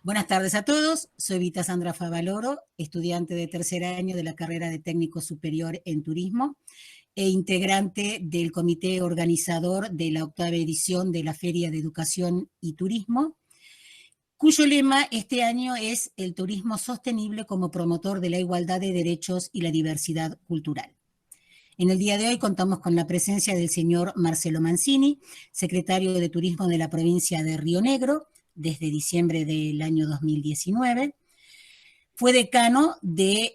Buenas tardes a todos, soy Vita Sandra Favaloro, estudiante de tercer año de la carrera de Técnico Superior en Turismo e integrante del comité organizador de la 8ª edición de la Feria de Educación y Turismo, cuyo lema este año es el turismo sostenible como promotor de la igualdad de derechos y la diversidad cultural. En el día de hoy contamos con la presencia del señor Marcelo Mancini, secretario de Turismo de la provincia de Río Negro, desde diciembre del año 2019. Fue decano de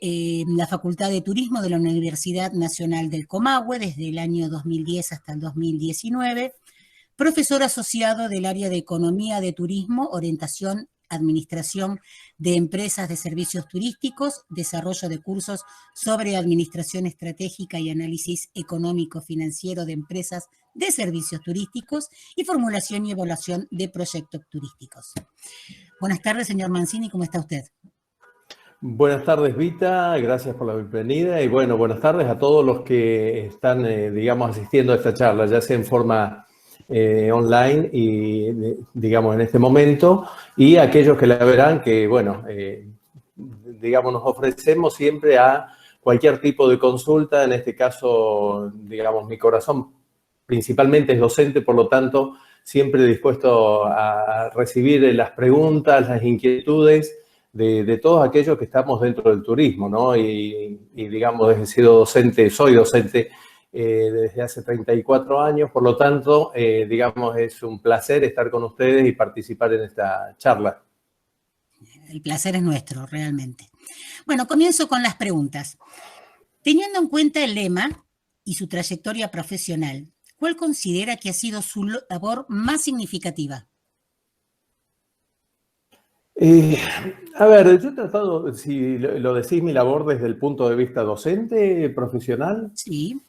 la Facultad de Turismo de la Universidad Nacional del Comahue desde el año 2010 hasta el 2019. Profesor asociado del área de Economía de Turismo, Orientación, Administración de Empresas de Servicios Turísticos, desarrollo de cursos sobre Administración Estratégica y Análisis Económico-Financiero de Empresas de Servicios Turísticos y formulación y evaluación de proyectos turísticos. Buenas tardes, señor Mancini, ¿cómo está usted? Buenas tardes, Vita, gracias por la bienvenida y bueno, buenas tardes a todos los que están, digamos, asistiendo a esta charla, ya sea en forma online y, digamos, en este momento, y aquellos que la verán que, bueno, digamos, nos ofrecemos siempre a cualquier tipo de consulta. En este caso, digamos, mi corazón principalmente es docente, por lo tanto, siempre dispuesto a recibir las preguntas, las inquietudes de todos aquellos que estamos dentro del turismo, ¿no? Y digamos, he sido docente, soy docente desde hace 34 años, por lo tanto, digamos, es un placer estar con ustedes y participar en esta charla. El placer es nuestro, realmente. Bueno, comienzo con las preguntas. Teniendo en cuenta el lema y su trayectoria profesional, ¿cuál considera que ha sido su labor más significativa? A ver, yo he tratado, si lo decís, mi labor desde el punto de vista docente, profesional. Sí.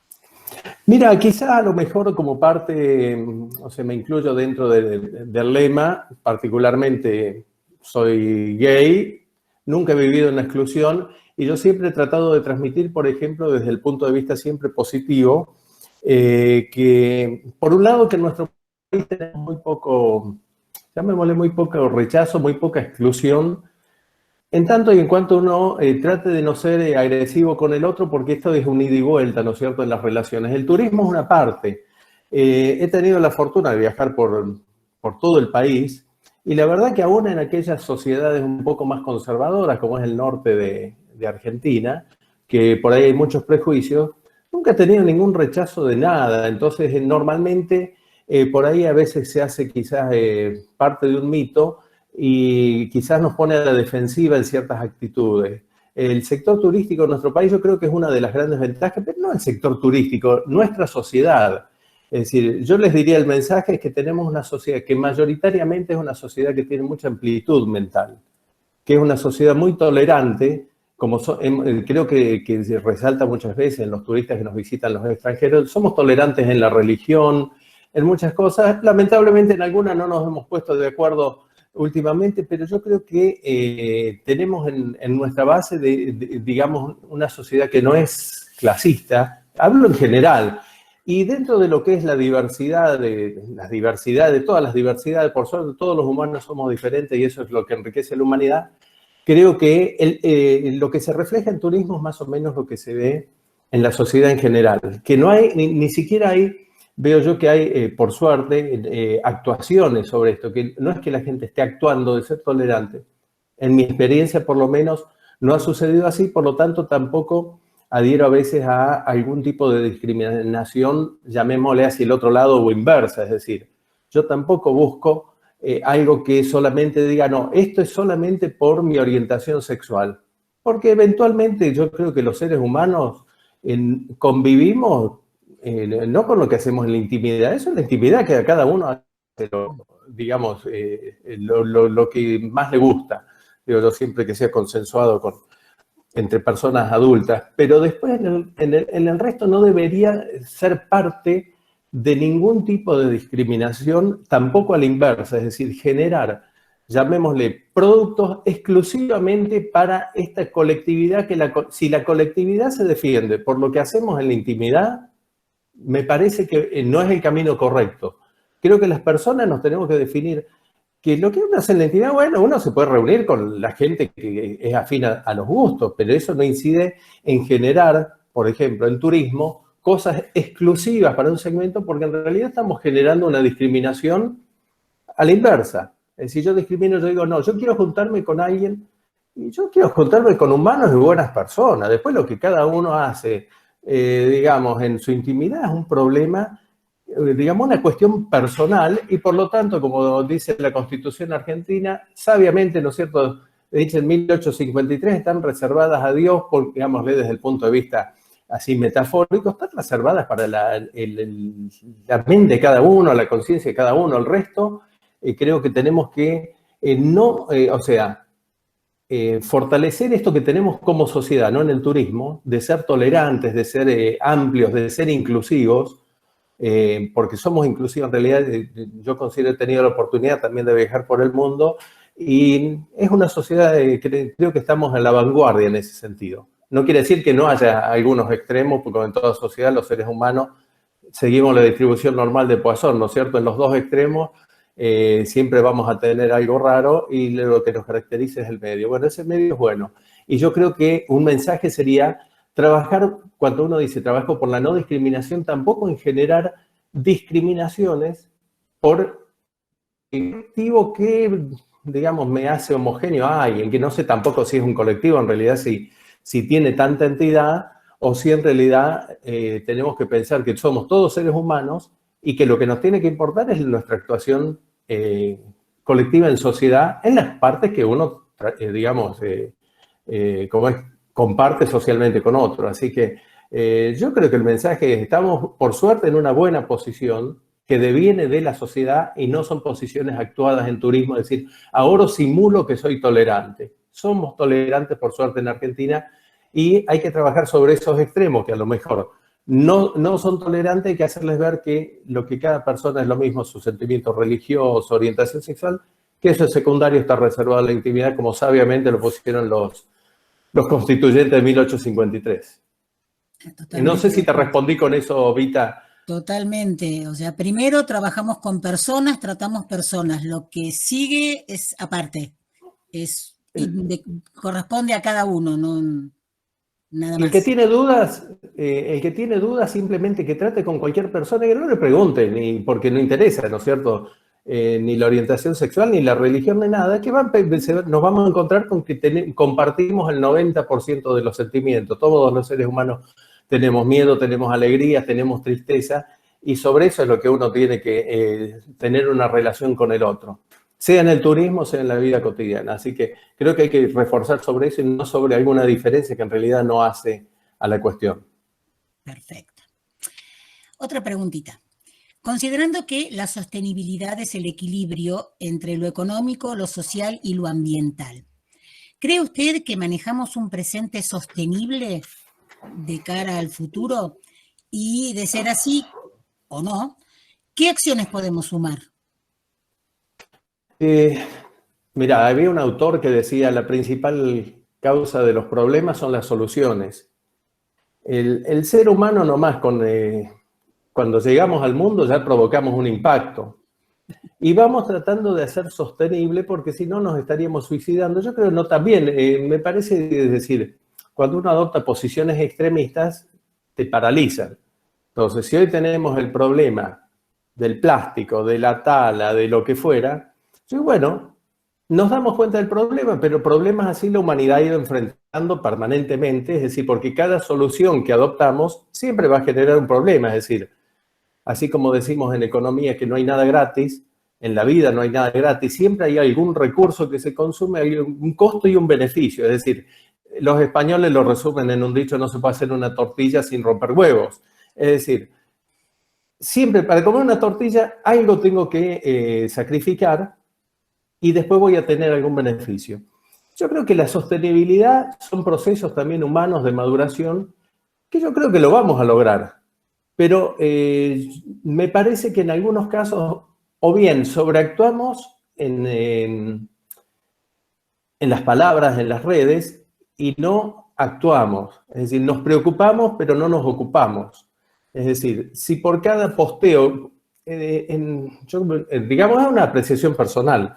Mira, quizá a lo mejor como parte, o sea, me incluyo dentro del lema, particularmente soy gay, nunca he vivido en la exclusión y yo siempre he tratado de transmitir, por ejemplo, desde el punto de vista siempre positivo, que por un lado que en nuestro país tenemos muy poco, llamémosle muy poco rechazo, muy poca exclusión, en tanto y en cuanto uno trate de no ser agresivo con el otro, porque esto es un ida y vuelta, ¿no es cierto?, en las relaciones. El turismo es una parte. He tenido la fortuna de viajar por todo el país y la verdad que aún en aquellas sociedades un poco más conservadoras, como es el norte de Argentina, que por ahí hay muchos prejuicios, nunca he tenido ningún rechazo de nada. Entonces, normalmente, por ahí a veces se hace quizás parte de un mito y quizás nos pone a la defensiva en ciertas actitudes. El sector turístico en nuestro país yo creo que es una de las grandes ventajas, pero no el sector turístico, nuestra sociedad. Es decir, yo les diría el mensaje es que tenemos una sociedad que mayoritariamente es una sociedad que tiene mucha amplitud mental, que es una sociedad muy tolerante, como creo que se resalta muchas veces en los turistas que nos visitan los extranjeros, somos tolerantes en la religión, en muchas cosas. Lamentablemente en algunas no nos hemos puesto de acuerdo últimamente, pero yo creo que tenemos en nuestra base, digamos, una sociedad que no es clasista, hablo en general, y dentro de lo que es la diversidad, de todas las diversidades, por suerte todos los humanos somos diferentes y eso es lo que enriquece la humanidad, creo que lo que se refleja en turismo es más o menos lo que se ve en la sociedad en general, que no hay, ni siquiera hay. Veo yo que hay, por suerte, actuaciones sobre esto, que no es que la gente esté actuando de ser tolerante. En mi experiencia, por lo menos, no ha sucedido así, por lo tanto, tampoco adhiero a veces a algún tipo de discriminación, llamémosle hacia el otro lado o inversa. Es decir, yo tampoco busco algo que solamente diga, no, esto es solamente por mi orientación sexual. Porque eventualmente yo creo que los seres humanos convivimos no con lo que hacemos en la intimidad, eso es la intimidad que a cada uno hace, digamos, lo que más le gusta, digo yo, siempre que sea consensuado entre personas adultas, pero después en el resto no debería ser parte de ningún tipo de discriminación, tampoco a la inversa, es decir, generar, llamémosle, productos exclusivamente para esta colectividad, si la colectividad se defiende por lo que hacemos en la intimidad, me parece que no es el camino correcto. Creo que las personas nos tenemos que definir que lo que uno hace en la intimidad, bueno, uno se puede reunir con la gente que es afín a los gustos, pero eso no incide en generar, por ejemplo, en turismo, cosas exclusivas para un segmento, porque en realidad estamos generando una discriminación a la inversa. Es decir, yo discrimino, yo digo, no, yo quiero juntarme con alguien, y yo quiero juntarme con humanos y buenas personas. Después lo que cada uno hace, digamos, en su intimidad es un problema, digamos, una cuestión personal, y por lo tanto, como dice la Constitución argentina, sabiamente, ¿no es cierto?, dice en 1853, están reservadas a Dios, por, digámosle, desde el punto de vista así metafórico, están reservadas para la mente de cada uno, la conciencia de cada uno. El resto, creo que tenemos que fortalecer esto que tenemos como sociedad, ¿no?, en el turismo, de ser tolerantes, de ser amplios, de ser inclusivos, porque somos inclusivos. En realidad, yo considero, he tenido la oportunidad también de viajar por el mundo, y es una sociedad que creo que estamos en la vanguardia en ese sentido. No quiere decir que no haya algunos extremos, porque en toda sociedad los seres humanos seguimos la distribución normal de Poisson, ¿no es cierto? En los dos extremos siempre vamos a tener algo raro, y lo que nos caracteriza es el medio. Bueno, ese medio es bueno. Y yo creo que un mensaje sería trabajar, cuando uno dice trabajo por la no discriminación, tampoco en generar discriminaciones por el colectivo que, digamos, me hace homogéneo a alguien, que no sé tampoco si es un colectivo en realidad, si tiene tanta entidad, o si en realidad tenemos que pensar que somos todos seres humanos, y que lo que nos tiene que importar es nuestra actuación colectiva en sociedad, en las partes que uno, digamos, como es, comparte socialmente con otro. Así que yo creo que el mensaje es: estamos, por suerte, en una buena posición que deviene de la sociedad, y no son posiciones actuadas en turismo, es decir, ahora simulo que soy tolerante. Somos tolerantes, por suerte, en Argentina, y hay que trabajar sobre esos extremos que a lo mejor no son tolerantes. Hay que hacerles ver que lo que cada persona es lo mismo, su sentimiento religioso, orientación sexual, que eso es secundario, está reservado a la intimidad, como sabiamente lo pusieron los constituyentes de 1853. No sé si te respondí con eso, Vita. Totalmente. O sea, primero trabajamos con personas, tratamos personas. Lo que sigue es aparte. Corresponde a cada uno, no nada más. El que tiene dudas, simplemente que trate con cualquier persona, y que no le pregunte, ni porque no interesa, ¿no es cierto?, ni la orientación sexual, ni la religión, ni nada, que nos vamos a encontrar con que compartimos el 90% de los sentimientos. Todos los seres humanos tenemos miedo, tenemos alegría, tenemos tristeza, y sobre eso es lo que uno tiene que tener una relación con el otro, sea en el turismo, sea en la vida cotidiana. Así que creo que hay que reforzar sobre eso, y no sobre alguna diferencia que en realidad no hace a la cuestión. Perfecto. Otra preguntita. Considerando que la sostenibilidad es el equilibrio entre lo económico, lo social y lo ambiental, ¿cree usted que manejamos un presente sostenible de cara al futuro? Y de ser así o no, ¿qué acciones podemos sumar? Mira, había un autor que decía: la principal causa de los problemas son las soluciones. El ser humano nomás cuando llegamos al mundo ya provocamos un impacto, y vamos tratando de hacer sostenible, porque si no nos estaríamos suicidando. Yo creo, no, también me parece, es decir, cuando uno adopta posiciones extremistas, te paralizan. Entonces, si hoy tenemos el problema del plástico, de la tala, de lo que fuera, sí, bueno, nos damos cuenta del problema, pero problemas así la humanidad ha ido enfrentando permanentemente, es decir, porque cada solución que adoptamos siempre va a generar un problema. Es decir, así como decimos en economía que no hay nada gratis, en la vida no hay nada gratis, siempre hay algún recurso que se consume, hay un costo y un beneficio. Es decir, los españoles lo resumen en un dicho: no se puede hacer una tortilla sin romper huevos. Es decir, siempre para comer una tortilla algo tengo que sacrificar, y después voy a tener algún beneficio. Yo creo que la sostenibilidad son procesos también humanos de maduración, que yo creo que lo vamos a lograr. Pero me parece que en algunos casos o bien sobreactuamos en las palabras, en las redes, y no actuamos. Es decir, nos preocupamos pero no nos ocupamos. Es decir, si por cada posteo, digamos, es una apreciación personal,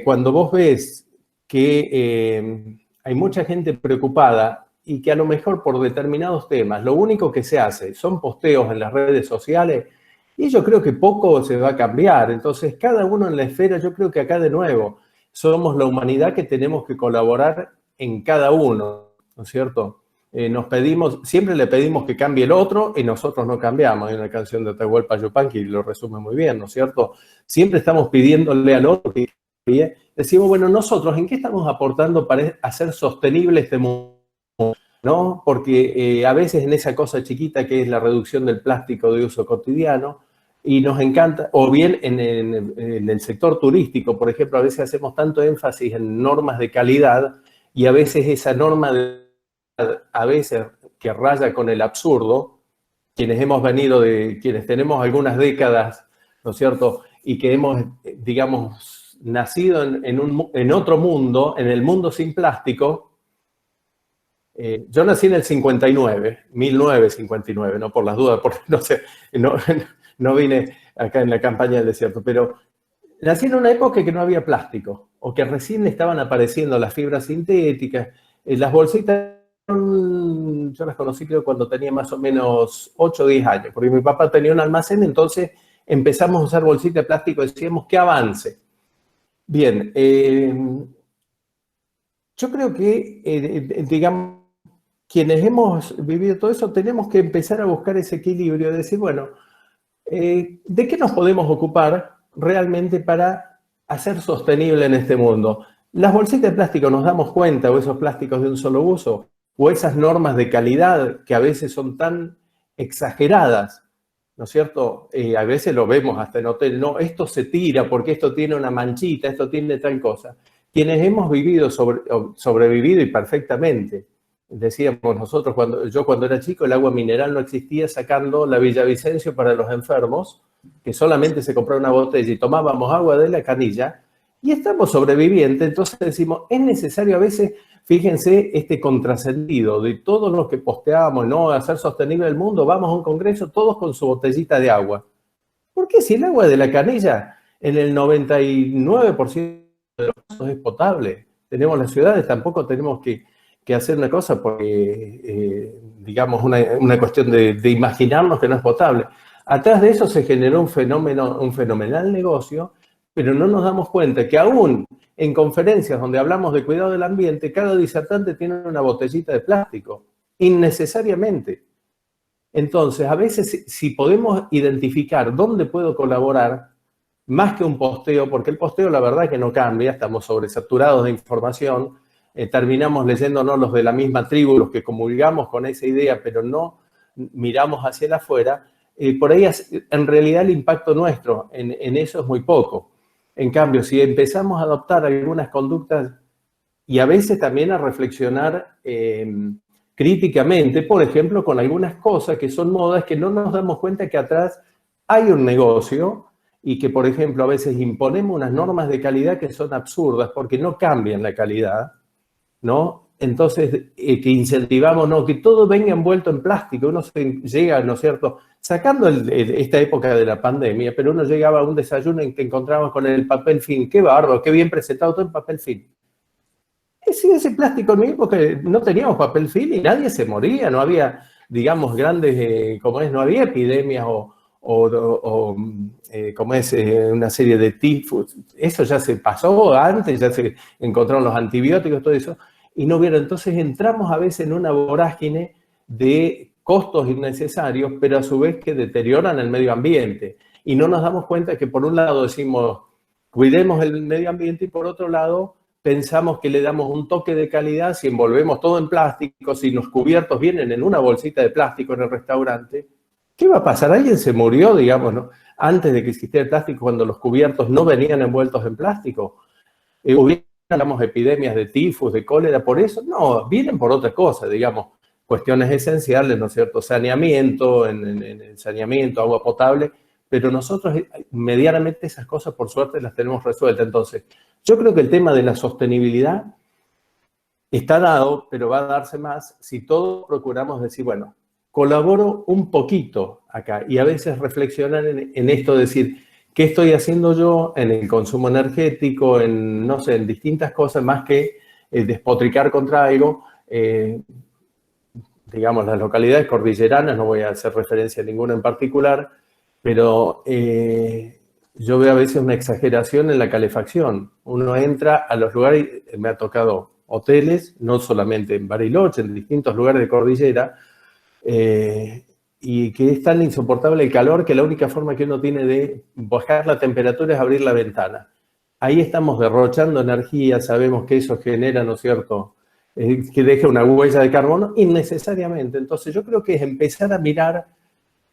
Cuando vos ves que hay mucha gente preocupada y que a lo mejor por determinados temas lo único que se hace son posteos en las redes sociales, y yo creo que poco se va a cambiar. Entonces, cada uno en la esfera, yo creo que acá de nuevo, somos la humanidad que tenemos que colaborar en cada uno, ¿no es cierto? Siempre le pedimos que cambie el otro y nosotros no cambiamos. Hay una canción de Atahualpa Yupanqui que lo resume muy bien, ¿no es cierto? Siempre estamos pidiéndole al otro que cambie. Decimos, bueno, nosotros, ¿en qué estamos aportando para hacer sostenible este mundo? ¿No? Porque a veces en esa cosa chiquita que es la reducción del plástico de uso cotidiano, y nos encanta, o bien en el sector turístico, por ejemplo, a veces hacemos tanto énfasis en normas de calidad y a veces esa norma a veces que raya con el absurdo, quienes quienes tenemos algunas décadas, ¿no es cierto? Y que hemos, digamos, nacido en otro mundo, en el mundo sin plástico. Yo nací en el 1959, no por las dudas, porque no sé, no vine acá en la campaña del desierto, pero nací en una época que no había plástico, o que recién estaban apareciendo las fibras sintéticas, las bolsitas, yo las conocí creo cuando tenía más o menos 8 o 10 años, porque mi papá tenía un almacén, entonces empezamos a usar bolsitas de plástico, decíamos que avance. Bien, yo creo que, digamos, quienes hemos vivido todo eso, tenemos que empezar a buscar ese equilibrio, de decir, bueno, ¿de qué nos podemos ocupar realmente para hacer sostenible en este mundo? Las bolsitas de plástico, nos damos cuenta, o esos plásticos de un solo uso, o esas normas de calidad que a veces son tan exageradas, ¿no es cierto? A veces lo vemos hasta en hotel, no, esto se tira porque esto tiene una manchita, esto tiene tal cosa. Quienes hemos sobrevivido y perfectamente, decíamos nosotros, yo cuando era chico el agua mineral no existía, sacando la Villavicencio para los enfermos, que solamente se compraba una botella y tomábamos agua de la canilla, y estamos sobrevivientes. Entonces decimos, es necesario a veces, fíjense, este contrasentido de todos los que posteábamos, no, hacer sostenible el mundo, vamos a un congreso, todos con su botellita de agua. ¿Por qué si el agua de la canilla en el 99% de los casos es potable? Tenemos las ciudades, tampoco tenemos que hacer una cosa porque, digamos, una cuestión de imaginarnos que no es potable. Atrás de eso se generó un fenomenal negocio, pero no nos damos cuenta que aún en conferencias donde hablamos de cuidado del ambiente, cada disertante tiene una botellita de plástico, innecesariamente. Entonces, a veces, si podemos identificar dónde puedo colaborar, más que un posteo, porque el posteo la verdad que no cambia, estamos sobresaturados de información, terminamos leyéndonos los de la misma tribu, los que comulgamos con esa idea, pero no miramos hacia el afuera, por ahí en realidad el impacto nuestro en eso es muy poco. En cambio, si empezamos a adoptar algunas conductas y a veces también a reflexionar críticamente, por ejemplo, con algunas cosas que son modas que no nos damos cuenta que atrás hay un negocio y que, por ejemplo, a veces imponemos unas normas de calidad que son absurdas porque no cambian la calidad, ¿no? Entonces, que incentivamos, no, que todo venga envuelto en plástico. Uno llega, ¿no es cierto?, sacando esta época de la pandemia, pero uno llegaba a un desayuno en que encontramos con el papel film. Qué bárbaro, qué bien presentado todo el papel film. Ese plástico en mi época no teníamos papel film y nadie se moría, no había, digamos, grandes, no había epidemias como es una serie de tifus. Eso ya se pasó antes, ya se encontraron los antibióticos, todo eso, y no vieron. Entonces entramos a veces en una vorágine de costos innecesarios, pero a su vez que deterioran el medio ambiente. Y no nos damos cuenta que por un lado decimos, cuidemos el medio ambiente, y por otro lado pensamos que le damos un toque de calidad si envolvemos todo en plástico, si los cubiertos vienen en una bolsita de plástico en el restaurante. ¿Qué va a pasar? ¿Alguien se murió, digamos, ¿no?, antes de que existiera el plástico, cuando los cubiertos no venían envueltos en plástico? ¿Hubiéramos epidemias de tifus, de cólera por eso? No, vienen por otra cosa, digamos, cuestiones esenciales, ¿no es cierto? Saneamiento, en saneamiento, agua potable, pero nosotros medianamente esas cosas, por suerte, las tenemos resueltas. Entonces, yo creo que el tema de la sostenibilidad está dado, pero va a darse más si todos procuramos decir, bueno, colaboro un poquito acá, y a veces reflexionar en esto, decir, ¿qué estoy haciendo yo en el consumo energético, en, no sé, en distintas cosas, más que despotricar contra algo? Digamos, las localidades cordilleranas, no voy a hacer referencia a ninguna en particular, pero yo veo a veces una exageración en la calefacción. Uno entra a los lugares, me ha tocado hoteles, no solamente en Bariloche, en distintos lugares de cordillera, y que es tan insoportable el calor que la única forma que uno tiene de bajar la temperatura es abrir la ventana. Ahí estamos derrochando energía, sabemos que eso genera, ¿no es cierto?, que deje una huella de carbono innecesariamente. Entonces yo creo que es empezar a mirar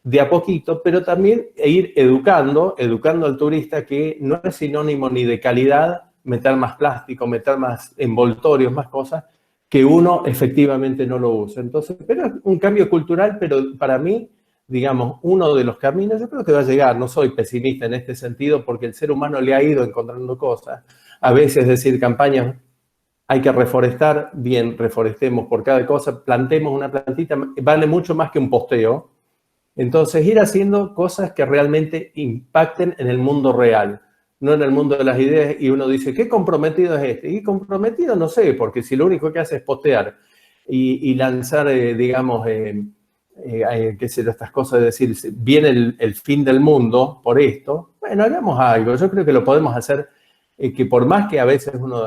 de a poquito, pero también ir educando al turista, que no es sinónimo ni de calidad meter más plástico, meter más envoltorios, más cosas, que uno efectivamente no lo usa. Entonces, pero es un cambio cultural, pero para mí, digamos, uno de los caminos, yo creo que va a llegar. No soy pesimista en este sentido, porque el ser humano le ha ido encontrando cosas. A veces decir campañas, hay que reforestar, bien, reforestemos por cada cosa, plantemos una plantita, vale mucho más que un posteo. Entonces, ir haciendo cosas que realmente impacten en el mundo real, no en el mundo de las ideas, y uno dice, ¿qué comprometido es este? Y comprometido no sé, porque si lo único que hace es postear y lanzar, digamos, qué sé yo, estas cosas de decir, viene el fin del mundo por esto, bueno, hagamos algo. Yo creo que lo podemos hacer, que por más que a veces uno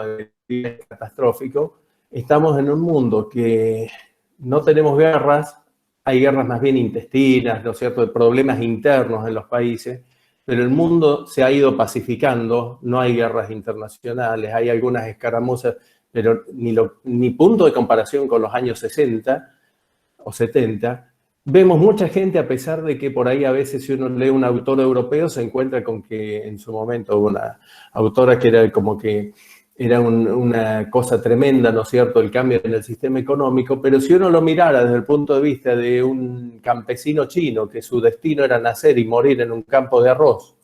diga catastrófico, estamos en un mundo que no tenemos guerras. Hay guerras más bien intestinas, ¿no es cierto?, de problemas internos en los países, pero el mundo se ha ido pacificando, no hay guerras internacionales, hay algunas escaramuzas, pero ni punto de comparación con los años 60 o 70. Vemos mucha gente, a pesar de que por ahí a veces, si uno lee un autor europeo, se encuentra con que en su momento hubo una autora que era como que era una cosa tremenda, ¿no es cierto?, el cambio en el sistema económico, pero si uno lo mirara desde el punto de vista de un campesino chino, que su destino era nacer y morir en un campo de arroz,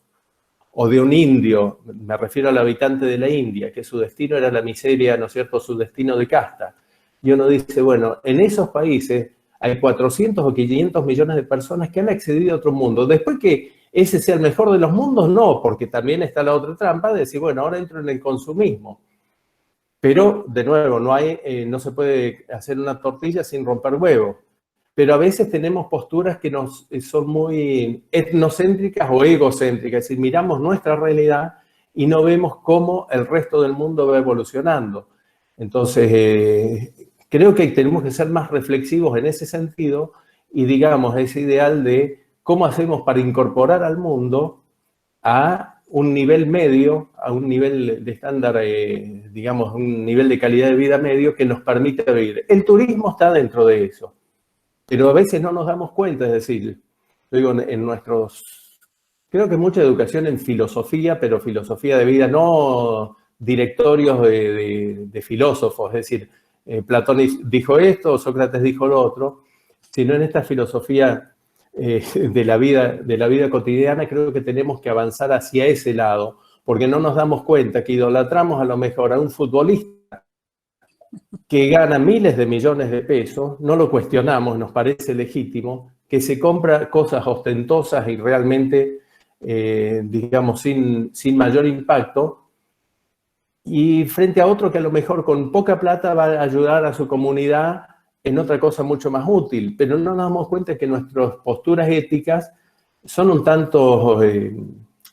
o de un indio, me refiero al habitante de la India, que su destino era la miseria, ¿no es cierto?, su destino de casta, y uno dice, bueno, en esos países hay 400 o 500 millones de personas que han accedido a otro mundo. Después que ese sea el mejor de los mundos, no, porque también está la otra trampa de decir, bueno, ahora entro en el consumismo. Pero, de nuevo, no se puede hacer una tortilla sin romper huevo. Pero a veces tenemos posturas que son muy etnocéntricas o egocéntricas, es decir, miramos nuestra realidad y no vemos cómo el resto del mundo va evolucionando. Entonces, creo que tenemos que ser más reflexivos en ese sentido y, digamos, ese ideal de cómo hacemos para incorporar al mundo a un nivel medio, a un nivel de estándar, digamos, un nivel de calidad de vida medio que nos permita vivir. El turismo está dentro de eso, pero a veces no nos damos cuenta, es decir, digo, en nuestros, creo que mucha educación en filosofía, pero filosofía de vida, no directorios de filósofos, es decir, Platón dijo esto, Sócrates dijo lo otro, sino en esta filosofía de la vida cotidiana. Creo que tenemos que avanzar hacia ese lado, porque no nos damos cuenta que idolatramos a lo mejor a un futbolista que gana miles de millones de pesos, no lo cuestionamos, nos parece legítimo, que se compra cosas ostentosas y realmente, digamos, sin mayor impacto, y frente a otro que a lo mejor con poca plata va a ayudar a su comunidad en otra cosa mucho más útil, pero no nos damos cuenta que nuestras posturas éticas son un tanto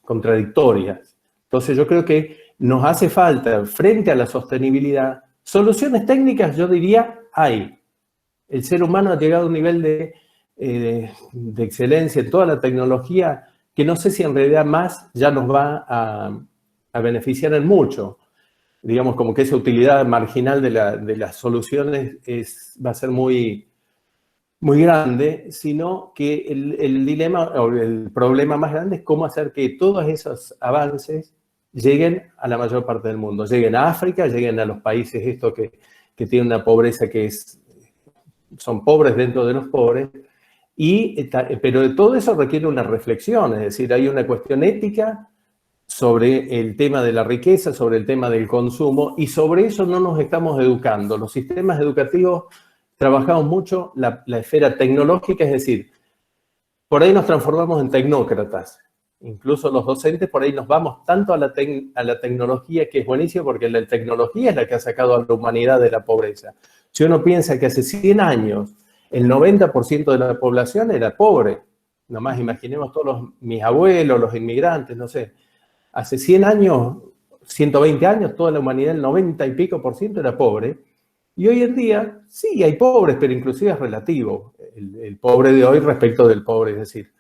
contradictorias. Entonces yo creo que nos hace falta, frente a la sostenibilidad, soluciones técnicas. Yo diría, hay. El ser humano ha llegado a un nivel de excelencia en toda la tecnología que no sé si en realidad más ya nos va a beneficiar en mucho. Digamos, como que esa utilidad marginal de las soluciones va a ser muy, muy grande, sino que el dilema o el problema más grande es cómo hacer que todos esos avances lleguen a la mayor parte del mundo, lleguen a África, lleguen a los países estos que tienen una pobreza son pobres dentro de los pobres, pero de todo eso requiere una reflexión, es decir, hay una cuestión ética sobre el tema de la riqueza, sobre el tema del consumo, y sobre eso no nos estamos educando. Los sistemas educativos trabajamos mucho la esfera tecnológica, es decir, por ahí nos transformamos en tecnócratas. incluso los docentes por ahí nos vamos tanto a la tecnología, que es buenísimo porque la tecnología es la que ha sacado a la humanidad de la pobreza. Si uno piensa que hace 100 años el 90% de la población era pobre, nomás imaginemos todos mis abuelos, los inmigrantes, no sé, hace 100 años, 120 años, toda la humanidad, el 90 y pico por ciento era pobre, y hoy en día sí hay pobres, pero inclusive es relativo el pobre de hoy respecto del pobre, es decir,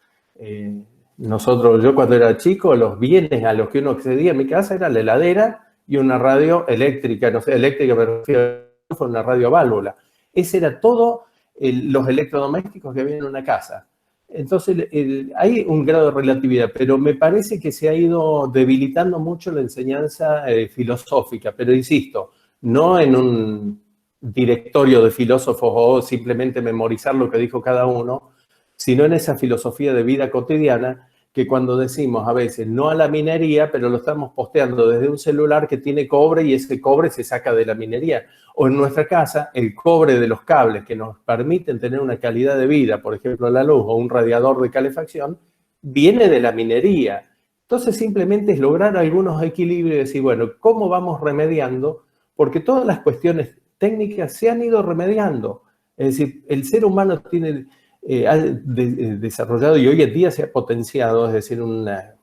yo cuando era chico, los bienes a los que uno accedía en mi casa era la heladera y una radio eléctrica, no sé, eléctrica me refiero a una radio a válvula. Ese era todo los electrodomésticos que había en una casa. Entonces, hay un grado de relatividad, pero me parece que se ha ido debilitando mucho la enseñanza filosófica, pero insisto, no en un directorio de filósofos o simplemente memorizar lo que dijo cada uno, sino en esa filosofía de vida cotidiana que cuando decimos a veces no a la minería, pero lo estamos posteando desde un celular que tiene cobre y ese cobre se saca de la minería. O en nuestra casa, el cobre de los cables que nos permiten tener una calidad de vida, por ejemplo la luz o un radiador de calefacción, viene de la minería. Entonces simplemente es lograr algunos equilibrios y decir, bueno, ¿cómo vamos remediando? Porque todas las cuestiones técnicas se han ido remediando. Es decir, el ser humano tiene... ha desarrollado y hoy en día se ha potenciado, es decir, una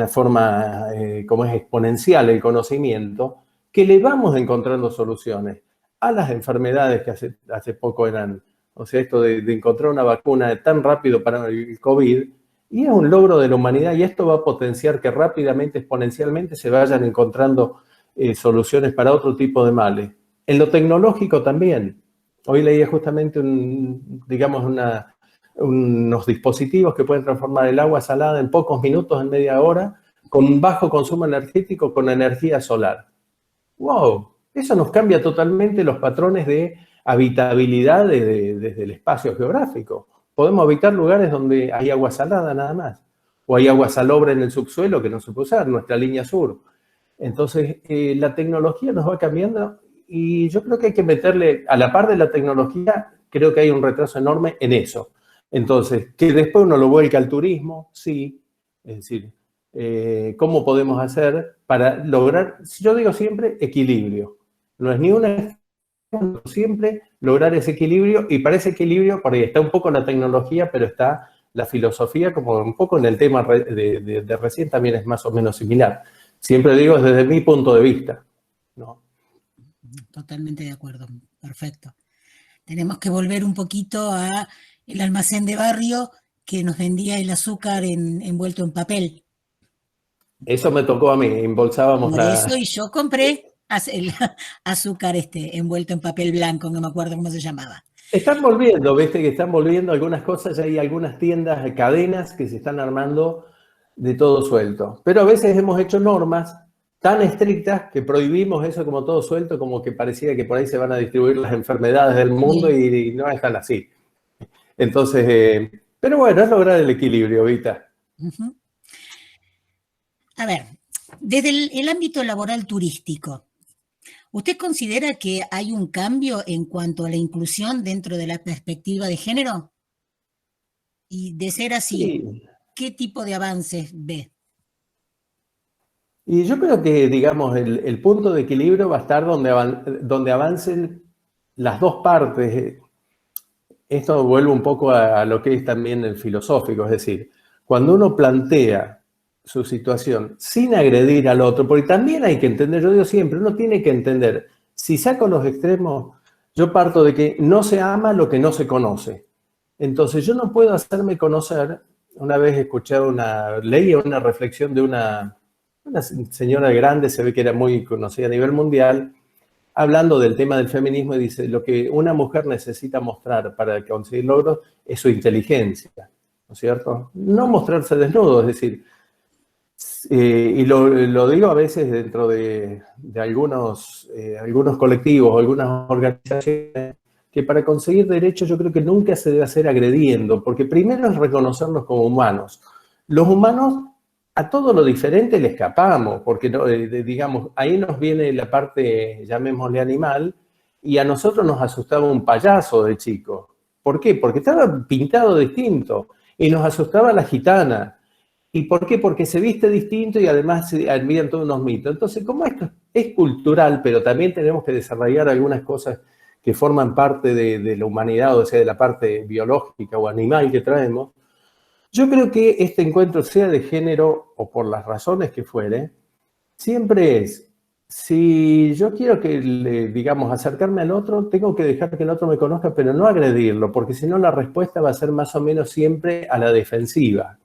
forma como es exponencial el conocimiento, que le vamos encontrando soluciones a las enfermedades que hace poco eran, o sea, esto de encontrar una vacuna tan rápido para el COVID, y es un logro de la humanidad y esto va a potenciar que rápidamente, exponencialmente, se vayan encontrando soluciones para otro tipo de males. En lo tecnológico también. Hoy leía justamente unos dispositivos que pueden transformar el agua salada en pocos minutos, en media hora, con bajo consumo energético, con energía solar. ¡Wow! Eso nos cambia totalmente los patrones de habitabilidad desde el espacio geográfico. Podemos habitar lugares donde hay agua salada nada más, o hay agua salobre en el subsuelo que no se puede usar, nuestra línea sur. Entonces, la tecnología nos va cambiando. Y yo creo que hay que meterle, a la par de la tecnología, creo que hay un retraso enorme en eso. Entonces, que después uno lo vuelca al turismo, sí. Es decir, ¿cómo podemos hacer para lograr, yo digo siempre, equilibrio? No es ni una, siempre lograr ese equilibrio, y para ese equilibrio, por ahí está un poco la tecnología, pero está la filosofía, como un poco en el tema de recién también es más o menos similar. Siempre digo desde mi punto de vista, ¿no? Totalmente de acuerdo, perfecto. Tenemos que volver un poquito a el almacén de barrio que nos vendía el azúcar envuelto en papel. Eso me tocó a mí, embolsábamos Por eso, y yo compré el azúcar envuelto en papel blanco, no me acuerdo cómo se llamaba. Están volviendo, viste que están volviendo algunas cosas, ya hay algunas tiendas, cadenas que se están armando de todo suelto. Pero a veces hemos hecho normas tan estrictas que prohibimos eso como todo suelto, como que parecía que por ahí se van a distribuir las enfermedades del mundo y no están así. Entonces, pero bueno, es lograr el equilibrio, Vita. Uh-huh. A ver, desde el ámbito laboral turístico, ¿usted considera que hay un cambio en cuanto a la inclusión dentro de la perspectiva de género? Y de ser así, sí, ¿qué tipo de avances ve? Y yo creo que, digamos, el punto de equilibrio va a estar donde avancen las dos partes. Esto vuelve un poco a lo que es también el filosófico, es decir, cuando uno plantea su situación sin agredir al otro, porque también hay que entender, yo digo siempre, uno tiene que entender, si saco los extremos, yo parto de que no se ama lo que no se conoce. Entonces yo no puedo hacerme conocer. Una vez escuché leí una reflexión de una señora grande, se ve que era muy conocida a nivel mundial, hablando del tema del feminismo, y dice, lo que una mujer necesita mostrar para conseguir logros es su inteligencia, ¿no es cierto? No mostrarse desnudo, es decir, y lo digo a veces dentro de algunos colectivos o algunas organizaciones, que para conseguir derechos yo creo que nunca se debe hacer agrediendo, porque primero es reconocernos como humanos. Los humanos, a todo lo diferente le escapamos, porque digamos, ahí nos viene la parte, llamémosle animal, y a nosotros nos asustaba un payaso de chico. ¿Por qué? Porque estaba pintado distinto, y nos asustaba la gitana. ¿Y por qué? Porque se viste distinto y además se admiran todos unos mitos. Entonces, como esto es cultural, pero también tenemos que desarrollar algunas cosas que forman parte de la humanidad, o sea, de la parte biológica o animal que traemos, yo creo que este encuentro, sea de género o por las razones que fuere, siempre es, si yo quiero digamos, acercarme al otro, tengo que dejar que el otro me conozca, pero no agredirlo, porque si no la respuesta va a ser más o menos siempre a la defensiva.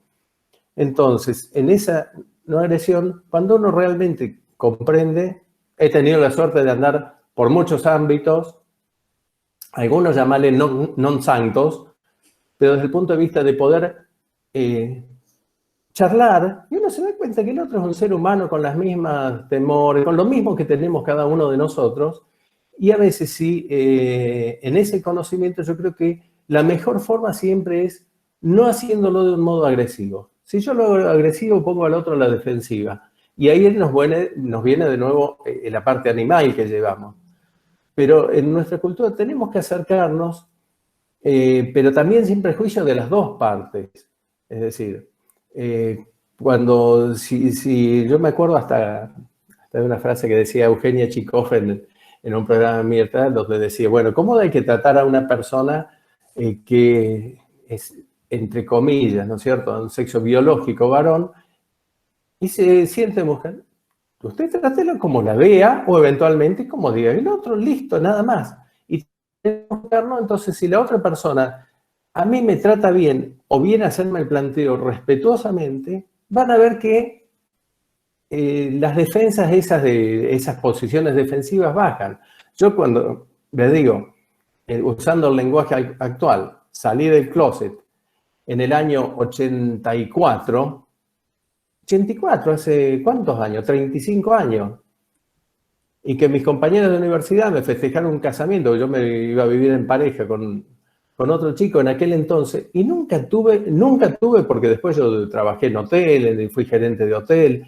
Entonces, en esa no agresión, cuando uno realmente comprende, he tenido la suerte de andar por muchos ámbitos, algunos llamarle non santos, pero desde el punto de vista de poder charlar, y uno se da cuenta que el otro es un ser humano con las mismas temores, con lo mismo que tenemos cada uno de nosotros, y a veces sí, en ese conocimiento yo creo que la mejor forma siempre es no haciéndolo de un modo agresivo. Si yo lo hago agresivo, pongo al otro a la defensiva, y ahí nos viene de nuevo la parte animal que llevamos. Pero en nuestra cultura tenemos que acercarnos, pero también sin prejuicio de las dos partes. Es decir, si yo me acuerdo hasta de una frase que decía Eugenia Chikov en un programa de Mirta, donde decía, bueno, ¿cómo hay que tratar a una persona que es, entre comillas, ¿no es cierto?, un sexo biológico varón y se siente mujer? Usted trátelo como la vea o eventualmente como diga el otro, listo, nada más. Y entonces, si la otra persona a mí me trata bien o viene a hacerme el planteo respetuosamente, van a ver que las defensas esas posiciones defensivas bajan. Yo cuando les digo, usando el lenguaje actual, salí del closet en el año 84, ¿hace cuántos años? 35 años. Y que mis compañeros de universidad me festejaron un casamiento, yo me iba a vivir en pareja con otro chico en aquel entonces, y nunca tuve, porque después yo trabajé en hotel, fui gerente de hotel,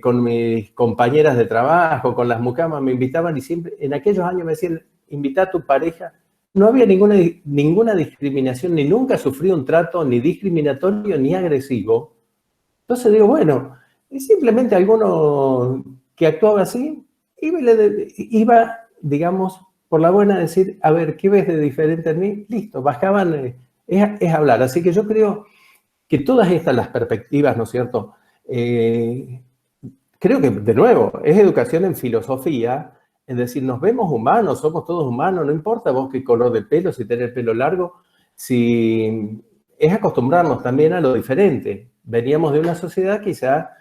con mis compañeras de trabajo, con las mucamas me invitaban y siempre, en aquellos años me decían, invita a tu pareja. No había ninguna discriminación, ni nunca sufrí un trato ni discriminatorio ni agresivo. Entonces digo, bueno, simplemente alguno que actuaba así, iba, digamos, por la buena decir, a ver, ¿qué ves de diferente en mí? Listo, bajaban, es hablar. Así que yo creo que todas estas, las perspectivas, ¿no es cierto? Creo que, de nuevo, es educación en filosofía, es decir, nos vemos humanos, somos todos humanos, no importa vos qué color de pelo, si tenés el pelo largo, si es acostumbrarnos también a lo diferente. Veníamos de una sociedad quizá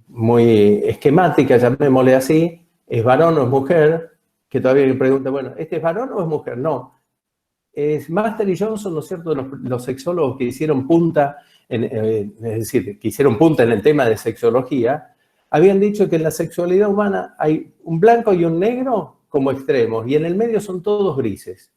muy esquemática, llamémosle así, es varón o es mujer, que todavía me pregunta, bueno, ¿este es varón o es mujer? No. Es Master y Johnson, ¿no es cierto?, los sexólogos que hicieron punta, es decir, que hicieron punta en el tema de sexología, habían dicho que en la sexualidad humana hay un blanco y un negro como extremos, y en el medio son todos grises.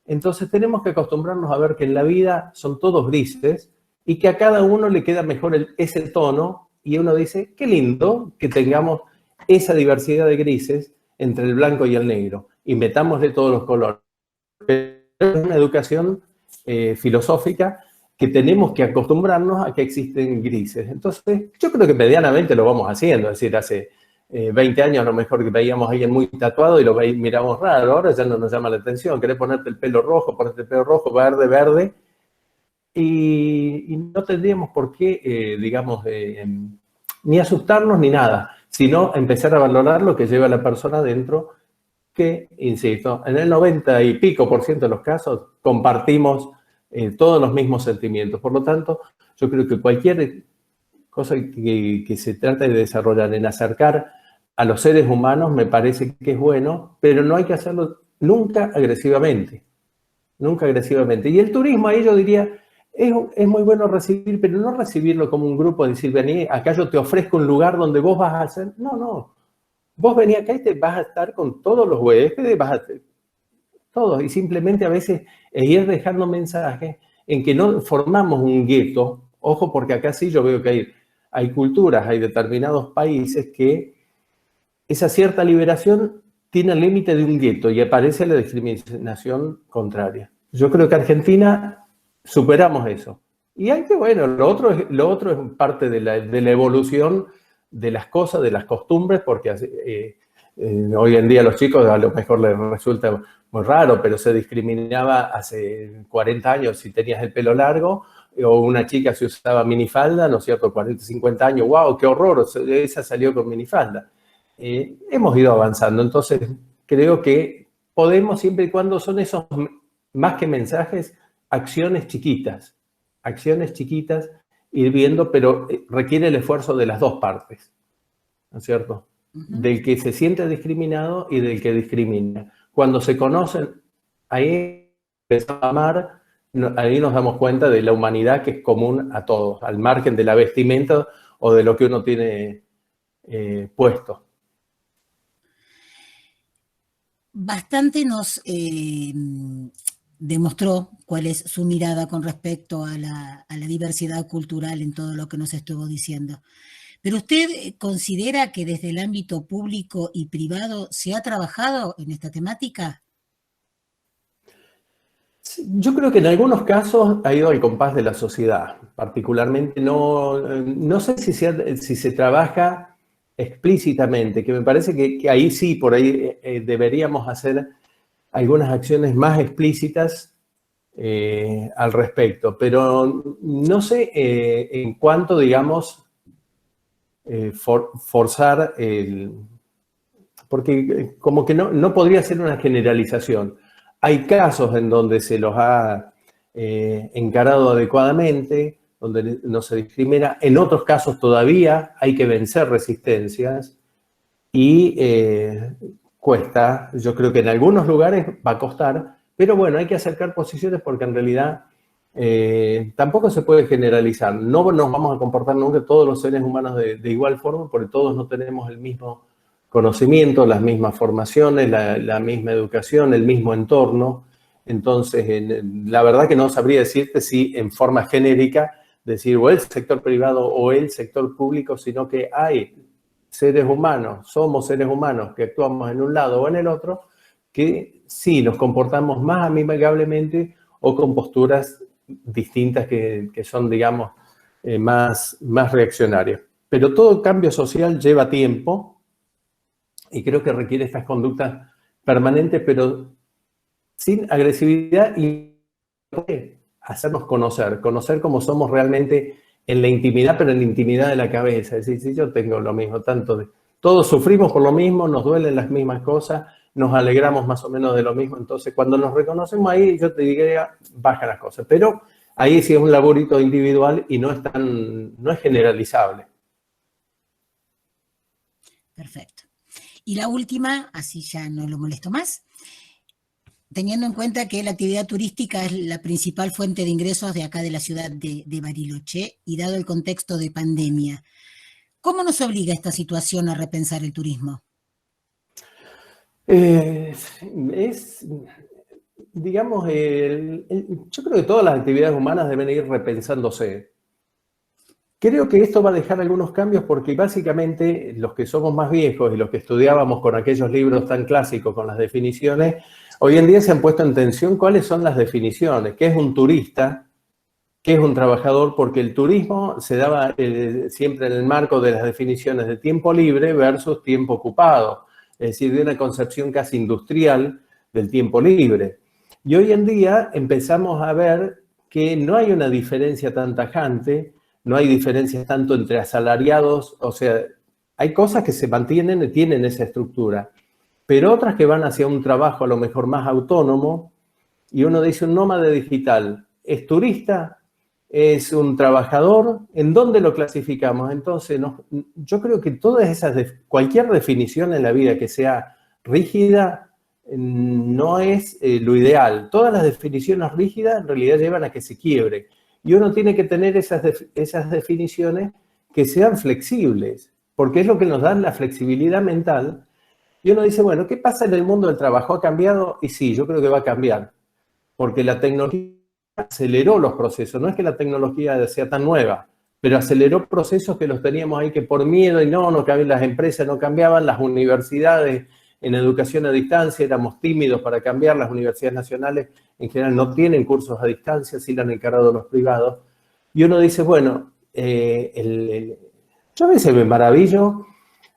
Entonces tenemos que acostumbrarnos a ver que en la vida son todos grises y que a cada uno le queda mejor ese tono, y uno dice, qué lindo que tengamos esa diversidad de grises entre el blanco y el negro, y metámosle todos los colores. Pero es una educación filosófica que tenemos que acostumbrarnos a que existen grises. Entonces, yo creo que medianamente lo vamos haciendo. Es decir, hace 20 años a lo mejor que veíamos a alguien muy tatuado y lo miramos raro. Ahora ya no nos llama la atención. Querés ponerte el pelo rojo, ponerte el pelo rojo, verde, verde. Y no tendríamos por qué, digamos, ni asustarnos ni nada, sino empezar a valorar lo que lleva la persona dentro, que, insisto, en el 90 y pico % de los casos compartimos todos los mismos sentimientos. Por lo tanto, yo creo que cualquier cosa que se trate de desarrollar en acercar a los seres humanos me parece que es bueno, pero no hay que hacerlo nunca agresivamente. Nunca agresivamente. Y el turismo, ahí yo diría, es muy bueno recibir, pero no recibirlo como un grupo, decir, vení, acá yo te ofrezco un lugar donde vos vas a hacer. No, no. Vos venís acá y te vas a estar con todos los huéspedes, todos, y simplemente a veces es ir dejando mensajes en que no formamos un gueto. Ojo, porque acá sí yo veo que hay culturas, hay determinados países que esa cierta liberación tiene el límite de un gueto y aparece la discriminación contraria. Yo creo que Argentina superamos eso. Y hay que, bueno, lo otro es parte de la evolución de las cosas, de las costumbres, porque hoy en día a los chicos a lo mejor les resulta muy raro, pero se discriminaba hace 40 años si tenías el pelo largo, o una chica si usaba minifalda, ¿no es cierto? 40, 50 años, wow, qué horror, esa salió con minifalda. Hemos ido avanzando, entonces creo que podemos, siempre y cuando son esos, más que mensajes, acciones chiquitas, ir viendo, pero requiere el esfuerzo de las dos partes, ¿no es cierto? Del que se siente discriminado y del que discrimina. Cuando se conocen, ahí empezamos a amar, ahí nos damos cuenta de la humanidad que es común a todos, al margen de la vestimenta o de lo que uno tiene puesto. Bastante nos demostró cuál es su mirada con respecto a la diversidad cultural en todo lo que nos estuvo diciendo. ¿Pero usted considera que desde el ámbito público y privado se ha trabajado en esta temática? Yo creo que en algunos casos ha ido al compás de la sociedad. Particularmente no sé si se trabaja explícitamente, que me parece que ahí sí, por ahí deberíamos hacer algunas acciones más explícitas al respecto. Pero no sé en cuánto, digamos, forzar porque como que no podría ser una generalización. Hay casos en donde se los ha encarado adecuadamente, donde no se discrimina. En otros casos todavía hay que vencer resistencias y cuesta. Yo creo que en algunos lugares va a costar, pero bueno, hay que acercar posiciones porque en realidad tampoco se puede generalizar. No nos vamos a comportar nunca todos los seres humanos de igual forma porque todos no tenemos el mismo conocimiento, las mismas formaciones, la misma educación, el mismo entorno. Entonces, la verdad que no sabría decirte si en forma genérica decir o el sector privado o el sector público, sino que hay seres humanos, somos seres humanos que actuamos en un lado o en el otro, que sí nos comportamos más amigablemente o con posturas distintas que son, digamos, más reaccionarias. Pero todo cambio social lleva tiempo y creo que requiere estas conductas permanentes, pero sin agresividad y hacernos conocer cómo somos realmente en la intimidad, pero en la intimidad de la cabeza. Es decir, si yo tengo lo mismo, todos sufrimos por lo mismo, nos duelen las mismas cosas, nos alegramos más o menos de lo mismo, entonces cuando nos reconocemos ahí, yo te diría, bajan las cosas. Pero ahí sí es un laborito individual y no es generalizable. Perfecto. Y la última, así ya no lo molesto más, teniendo en cuenta que la actividad turística es la principal fuente de ingresos de acá de la ciudad de Bariloche y dado el contexto de pandemia, ¿cómo nos obliga esta situación a repensar el turismo? Digamos, yo creo que todas las actividades humanas deben ir repensándose. Creo que esto va a dejar algunos cambios porque básicamente los que somos más viejos y los que estudiábamos con aquellos libros tan clásicos, con las definiciones, hoy en día se han puesto en tensión cuáles son las definiciones, qué es un turista, qué es un trabajador, porque el turismo se daba siempre en el marco de las definiciones de tiempo libre versus tiempo ocupado, es decir, de una concepción casi industrial del tiempo libre. Y hoy en día empezamos a ver que no hay una diferencia tan tajante, no hay diferencias tanto entre asalariados, o sea, hay cosas que se mantienen y tienen esa estructura, pero otras que van hacia un trabajo a lo mejor más autónomo, y uno dice un nómade digital, ¿es turista? ¿Es un trabajador? ¿En dónde lo clasificamos? Entonces, yo creo que cualquier definición en la vida que sea rígida no es lo ideal. Todas las definiciones rígidas en realidad llevan a que se quiebre. Y uno tiene que tener esas definiciones que sean flexibles, porque es lo que nos da la flexibilidad mental. Y uno dice, bueno, ¿qué pasa en el mundo del trabajo? ¿Ha cambiado? Y sí, yo creo que va a cambiar, porque la tecnología aceleró los procesos. No es que la tecnología sea tan nueva, pero aceleró procesos que los teníamos ahí que por miedo y no cambiaban, las empresas no cambiaban, las universidades en educación a distancia éramos tímidos para cambiar, las universidades nacionales en general no tienen cursos a distancia, sí lo han encargado los privados. Y uno dice, bueno, yo a veces me maravillo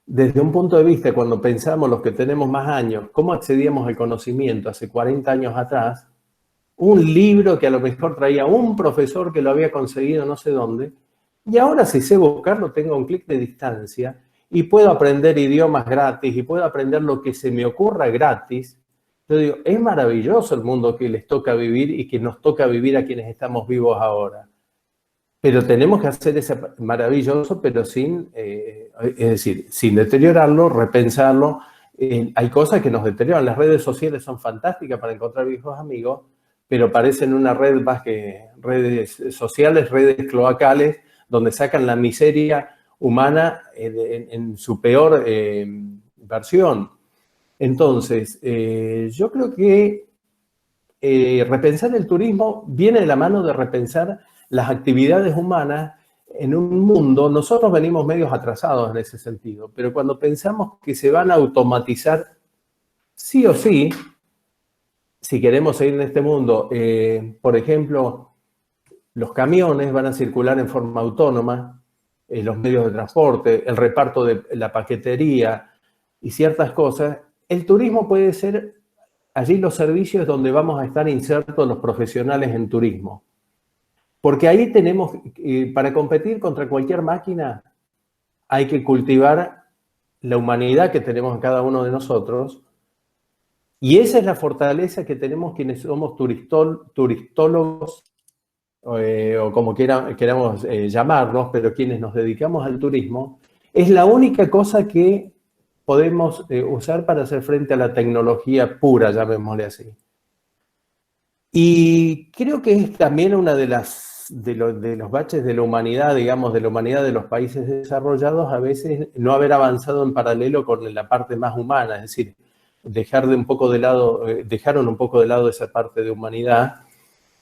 desde un punto de vista, cuando pensamos los que tenemos más años, cómo accedíamos al conocimiento hace 40 años atrás, un libro que a lo mejor traía un profesor que lo había conseguido no sé dónde, y ahora si sé buscarlo tengo un clic de distancia y puedo aprender idiomas gratis y puedo aprender lo que se me ocurra gratis. Yo digo, es maravilloso el mundo que les toca vivir y que nos toca vivir a quienes estamos vivos ahora. Pero tenemos que hacer ese maravilloso, pero sin, es decir, sin deteriorarlo, repensarlo. Hay cosas que nos deterioran. Las redes sociales son fantásticas para encontrar viejos amigos, pero parecen una red más que redes sociales, redes cloacales, donde sacan la miseria humana en su peor versión. Entonces, yo creo que repensar el turismo viene de la mano de repensar las actividades humanas en un mundo. Nosotros venimos medios atrasados en ese sentido, pero cuando pensamos que se van a automatizar sí o sí, si queremos seguir en este mundo, por ejemplo, los camiones van a circular en forma autónoma, los medios de transporte, el reparto de la paquetería y ciertas cosas, el turismo puede ser allí los servicios donde vamos a estar insertos los profesionales en turismo. Porque ahí tenemos, para competir contra cualquier máquina, hay que cultivar la humanidad que tenemos en cada uno de nosotros. Y esa es la fortaleza que tenemos quienes somos turistólogos, o como queramos llamarnos, pero quienes nos dedicamos al turismo. Es la única cosa que podemos usar para hacer frente a la tecnología pura, llamémosle así. Y creo que es también una de los baches de la humanidad, digamos, de la humanidad de los países desarrollados, a veces no haber avanzado en paralelo con la parte más humana, es decir, dejaron un poco de lado esa parte de humanidad.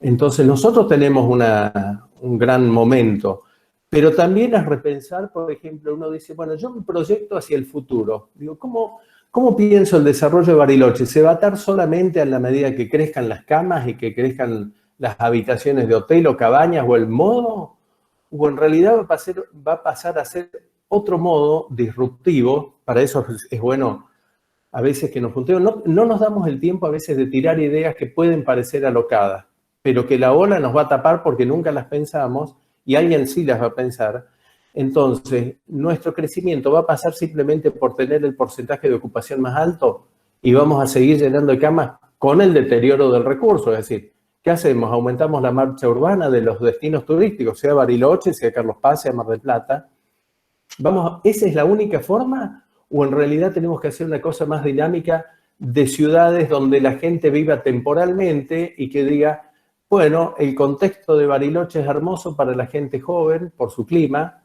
Entonces nosotros tenemos un gran momento, pero también es repensar, por ejemplo, uno dice, bueno, yo me proyecto hacia el futuro. Digo, ¿cómo pienso el desarrollo de Bariloche? ¿Se va a dar solamente a la medida que crezcan las camas y que crezcan las habitaciones de hotel o cabañas o el modo? ¿O en realidad va a pasar a ser otro modo disruptivo? Para eso es bueno a veces que nos juntemos. No nos damos el tiempo a veces de tirar ideas que pueden parecer alocadas, pero que la ola nos va a tapar porque nunca las pensamos y alguien sí las va a pensar. Entonces, nuestro crecimiento va a pasar simplemente por tener el porcentaje de ocupación más alto y vamos a seguir llenando de camas con el deterioro del recurso. Es decir, ¿qué hacemos? Aumentamos la marcha urbana de los destinos turísticos, sea Bariloche, sea Carlos Paz, sea Mar del Plata. ¿Esa es la única forma? ¿O en realidad tenemos que hacer una cosa más dinámica de ciudades donde la gente viva temporalmente y que diga, bueno, el contexto de Bariloche es hermoso para la gente joven por su clima,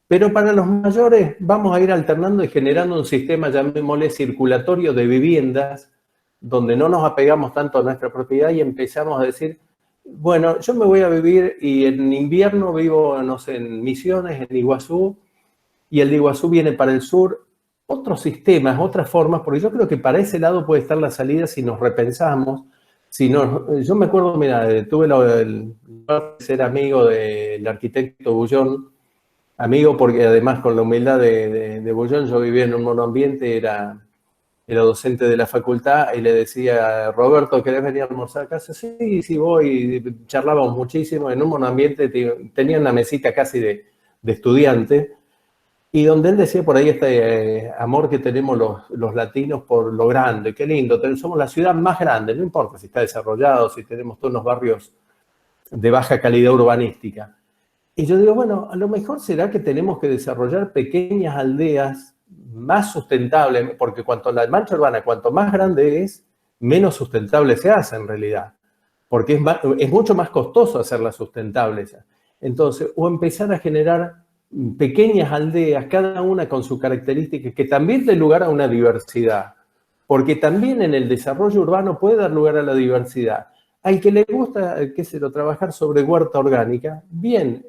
pero para los mayores vamos a ir alternando y generando un sistema, llamémosle, circulatorio de viviendas, donde no nos apegamos tanto a nuestra propiedad y empezamos a decir, bueno, yo me voy a vivir y en invierno vivo, no sé, en Misiones, en Iguazú, y el de Iguazú viene para el sur. Otros sistemas, otras formas, porque yo creo que para ese lado puede estar la salida si nos repensamos. Yo me acuerdo, mira, tuve el honor de ser amigo del arquitecto Bullón, amigo porque además con la humildad de Bullón, yo vivía en un monoambiente, era docente de la facultad y le decía, Roberto, ¿querés venir a almorzar a casa? Sí, voy, charlábamos muchísimo, en un monoambiente tenía una mesita casi de estudiante, y donde él decía por ahí este amor que tenemos los latinos por lo grande, qué lindo, somos la ciudad más grande, no importa si está desarrollado, si tenemos todos los barrios de baja calidad urbanística. Y yo digo, bueno, a lo mejor será que tenemos que desarrollar pequeñas aldeas más sustentables, porque la mancha urbana, cuanto más grande es, menos sustentable se hace en realidad, porque es mucho más costoso hacerla sustentable. Entonces, o empezar a generar pequeñas aldeas, cada una con su característica, que también dé lugar a una diversidad, porque también en el desarrollo urbano puede dar lugar a la diversidad. Al que le gusta, trabajar sobre huerta orgánica, bien,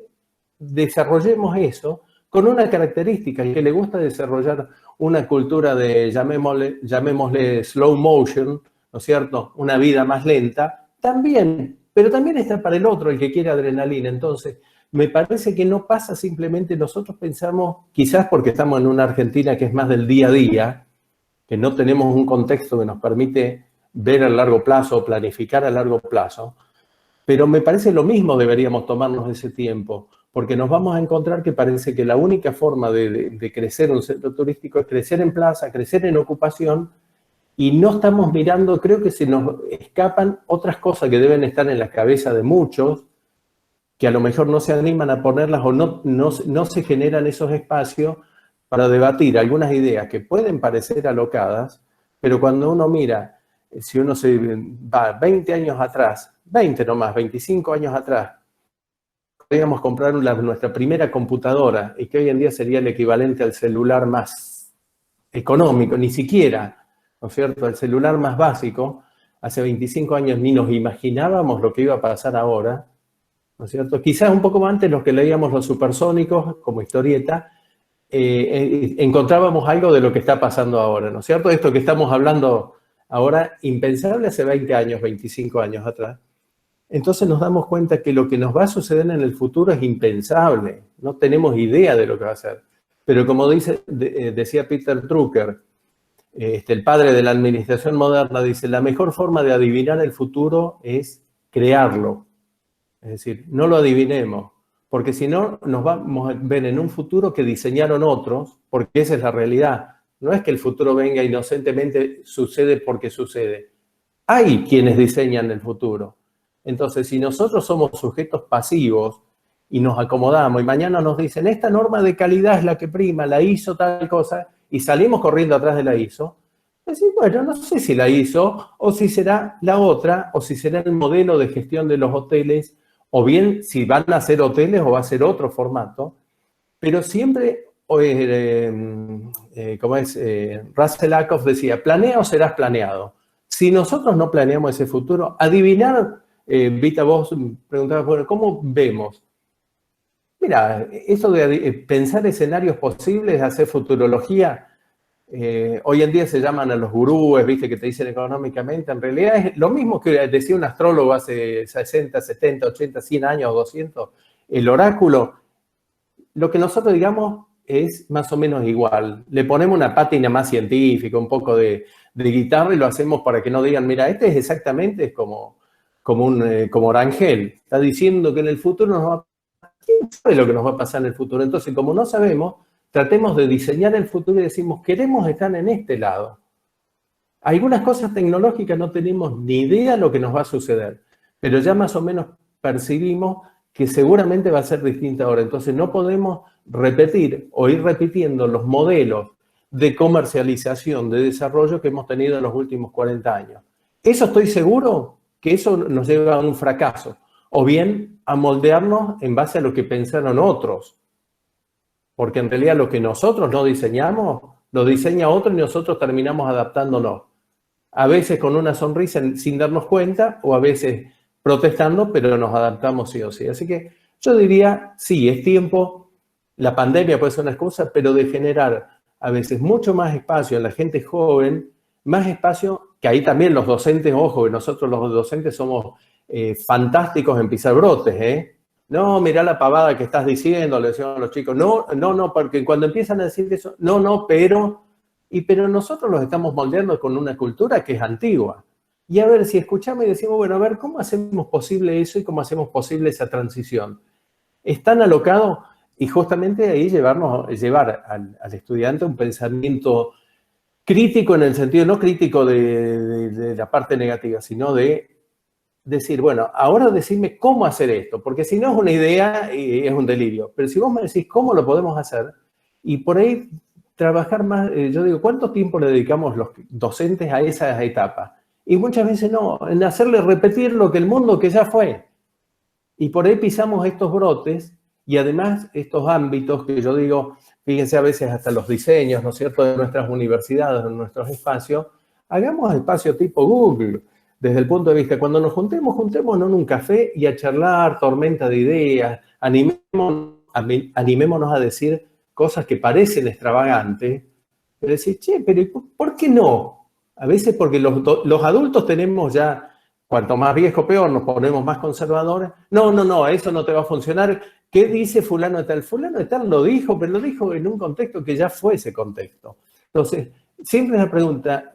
desarrollemos eso con una característica. Al que le gusta desarrollar una cultura de, llamémosle slow motion, ¿no es cierto?, una vida más lenta, también, pero también está para el otro, el que quiere adrenalina. Entonces, me parece que no pasa simplemente, nosotros pensamos, quizás porque estamos en una Argentina que es más del día a día, que no tenemos un contexto que nos permite ver a largo plazo o planificar a largo plazo, pero me parece lo mismo deberíamos tomarnos ese tiempo, porque nos vamos a encontrar que parece que la única forma de crecer un centro turístico es crecer en plaza, crecer en ocupación, y no estamos mirando, creo que se nos escapan otras cosas que deben estar en la cabeza de muchos, que a lo mejor no se animan a ponerlas o no se generan esos espacios para debatir algunas ideas que pueden parecer alocadas, pero cuando uno mira, si uno se va 20 años atrás, 20 nomás, 25 años atrás, podíamos comprar nuestra primera computadora y que hoy en día sería el equivalente al celular más económico, ni siquiera, ¿no es cierto?, el celular más básico. Hace 25 años ni nos imaginábamos lo que iba a pasar ahora, ¿no es cierto? Quizás un poco antes los que leíamos los supersónicos como historieta, encontrábamos algo de lo que está pasando ahora, ¿no es cierto? Esto que estamos hablando ahora, impensable hace 20 años, 25 años atrás. Entonces nos damos cuenta que lo que nos va a suceder en el futuro es impensable. No tenemos idea de lo que va a ser. Pero como decía Peter Drucker, el padre de la administración moderna, dice, la mejor forma de adivinar el futuro es crearlo. Es decir, no lo adivinemos, porque si no nos vamos a ver en un futuro que diseñaron otros, porque esa es la realidad. No es que el futuro venga inocentemente, sucede porque sucede. Hay quienes diseñan el futuro. Entonces, si nosotros somos sujetos pasivos y nos acomodamos y mañana nos dicen, esta norma de calidad es la que prima, la ISO tal cosa, y salimos corriendo atrás de la ISO, decir, bueno, no sé si la ISO, o si será la otra, o si será el modelo de gestión de los hoteles, o bien si van a ser hoteles o va a ser otro formato, pero siempre, como es, Russell Ackoff decía, planea o serás planeado. Si nosotros no planeamos ese futuro, adivinar, Vita, vos preguntabas, bueno, ¿cómo vemos? Mira, eso de pensar escenarios posibles, hacer futurología, hoy en día se llaman a los gurúes, viste, que te dicen económicamente, en realidad es lo mismo que decía un astrólogo hace 60, 70, 80, 100 años o 200, el oráculo, lo que nosotros digamos es más o menos igual. Le ponemos una pátina más científica, un poco de guitarra y lo hacemos para que no digan, mira, este es exactamente como Orangel, está diciendo que en el futuro nos va a... ¿Quién sabe lo que nos va a pasar en el futuro? Entonces, como no sabemos, tratemos de diseñar el futuro y decimos, queremos estar en este lado. Algunas cosas tecnológicas no tenemos ni idea de lo que nos va a suceder, pero ya más o menos percibimos que seguramente va a ser distinta ahora. Entonces no podemos repetir o ir repitiendo los modelos de comercialización, de desarrollo que hemos tenido en los últimos 40 años. Eso estoy seguro que eso nos lleva a un fracaso, o bien a moldearnos en base a lo que pensaron otros. Porque en realidad lo que nosotros no diseñamos, lo diseña otro y nosotros terminamos adaptándonos. A veces con una sonrisa sin darnos cuenta o a veces protestando, pero nos adaptamos sí o sí. Así que yo diría, sí, es tiempo, la pandemia puede ser una excusa, pero de generar a veces mucho más espacio en la gente joven, más espacio, que ahí también los docentes, ojo, que nosotros los docentes somos fantásticos en pisar brotes, ¿eh? No, mirá la pavada que estás diciendo, le decían a los chicos. No, porque cuando empiezan a decir eso, pero nosotros los estamos moldeando con una cultura que es antigua. Y a ver, si escuchamos y decimos, bueno, a ver, ¿cómo hacemos posible eso y cómo hacemos posible esa transición? Es tan alocado y justamente ahí llevar al estudiante un pensamiento crítico en el sentido, no crítico de la parte negativa, sino de decir, bueno, ahora decime cómo hacer esto, porque si no es una idea y es un delirio, pero si vos me decís cómo lo podemos hacer, y por ahí trabajar más, yo digo, ¿cuánto tiempo le dedicamos los docentes a esas etapas? Y muchas veces no, en hacerle repetir lo que el mundo que ya fue. Y por ahí pisamos estos brotes y además estos ámbitos que yo digo, fíjense a veces hasta los diseños, ¿no es cierto?, de nuestras universidades, de nuestros espacios, hagamos espacio tipo Google. Desde el punto de vista, cuando nos juntémonos en un café y a charlar, tormenta de ideas, animémonos a decir cosas que parecen extravagantes, pero decir, che, pero ¿por qué no? A veces porque los adultos tenemos ya, cuanto más viejo peor, nos ponemos más conservadores. No, eso no te va a funcionar. ¿qué dice fulano de tal? Fulano de tal lo dijo, pero lo dijo en un contexto que ya fue ese contexto. Entonces, siempre es la pregunta,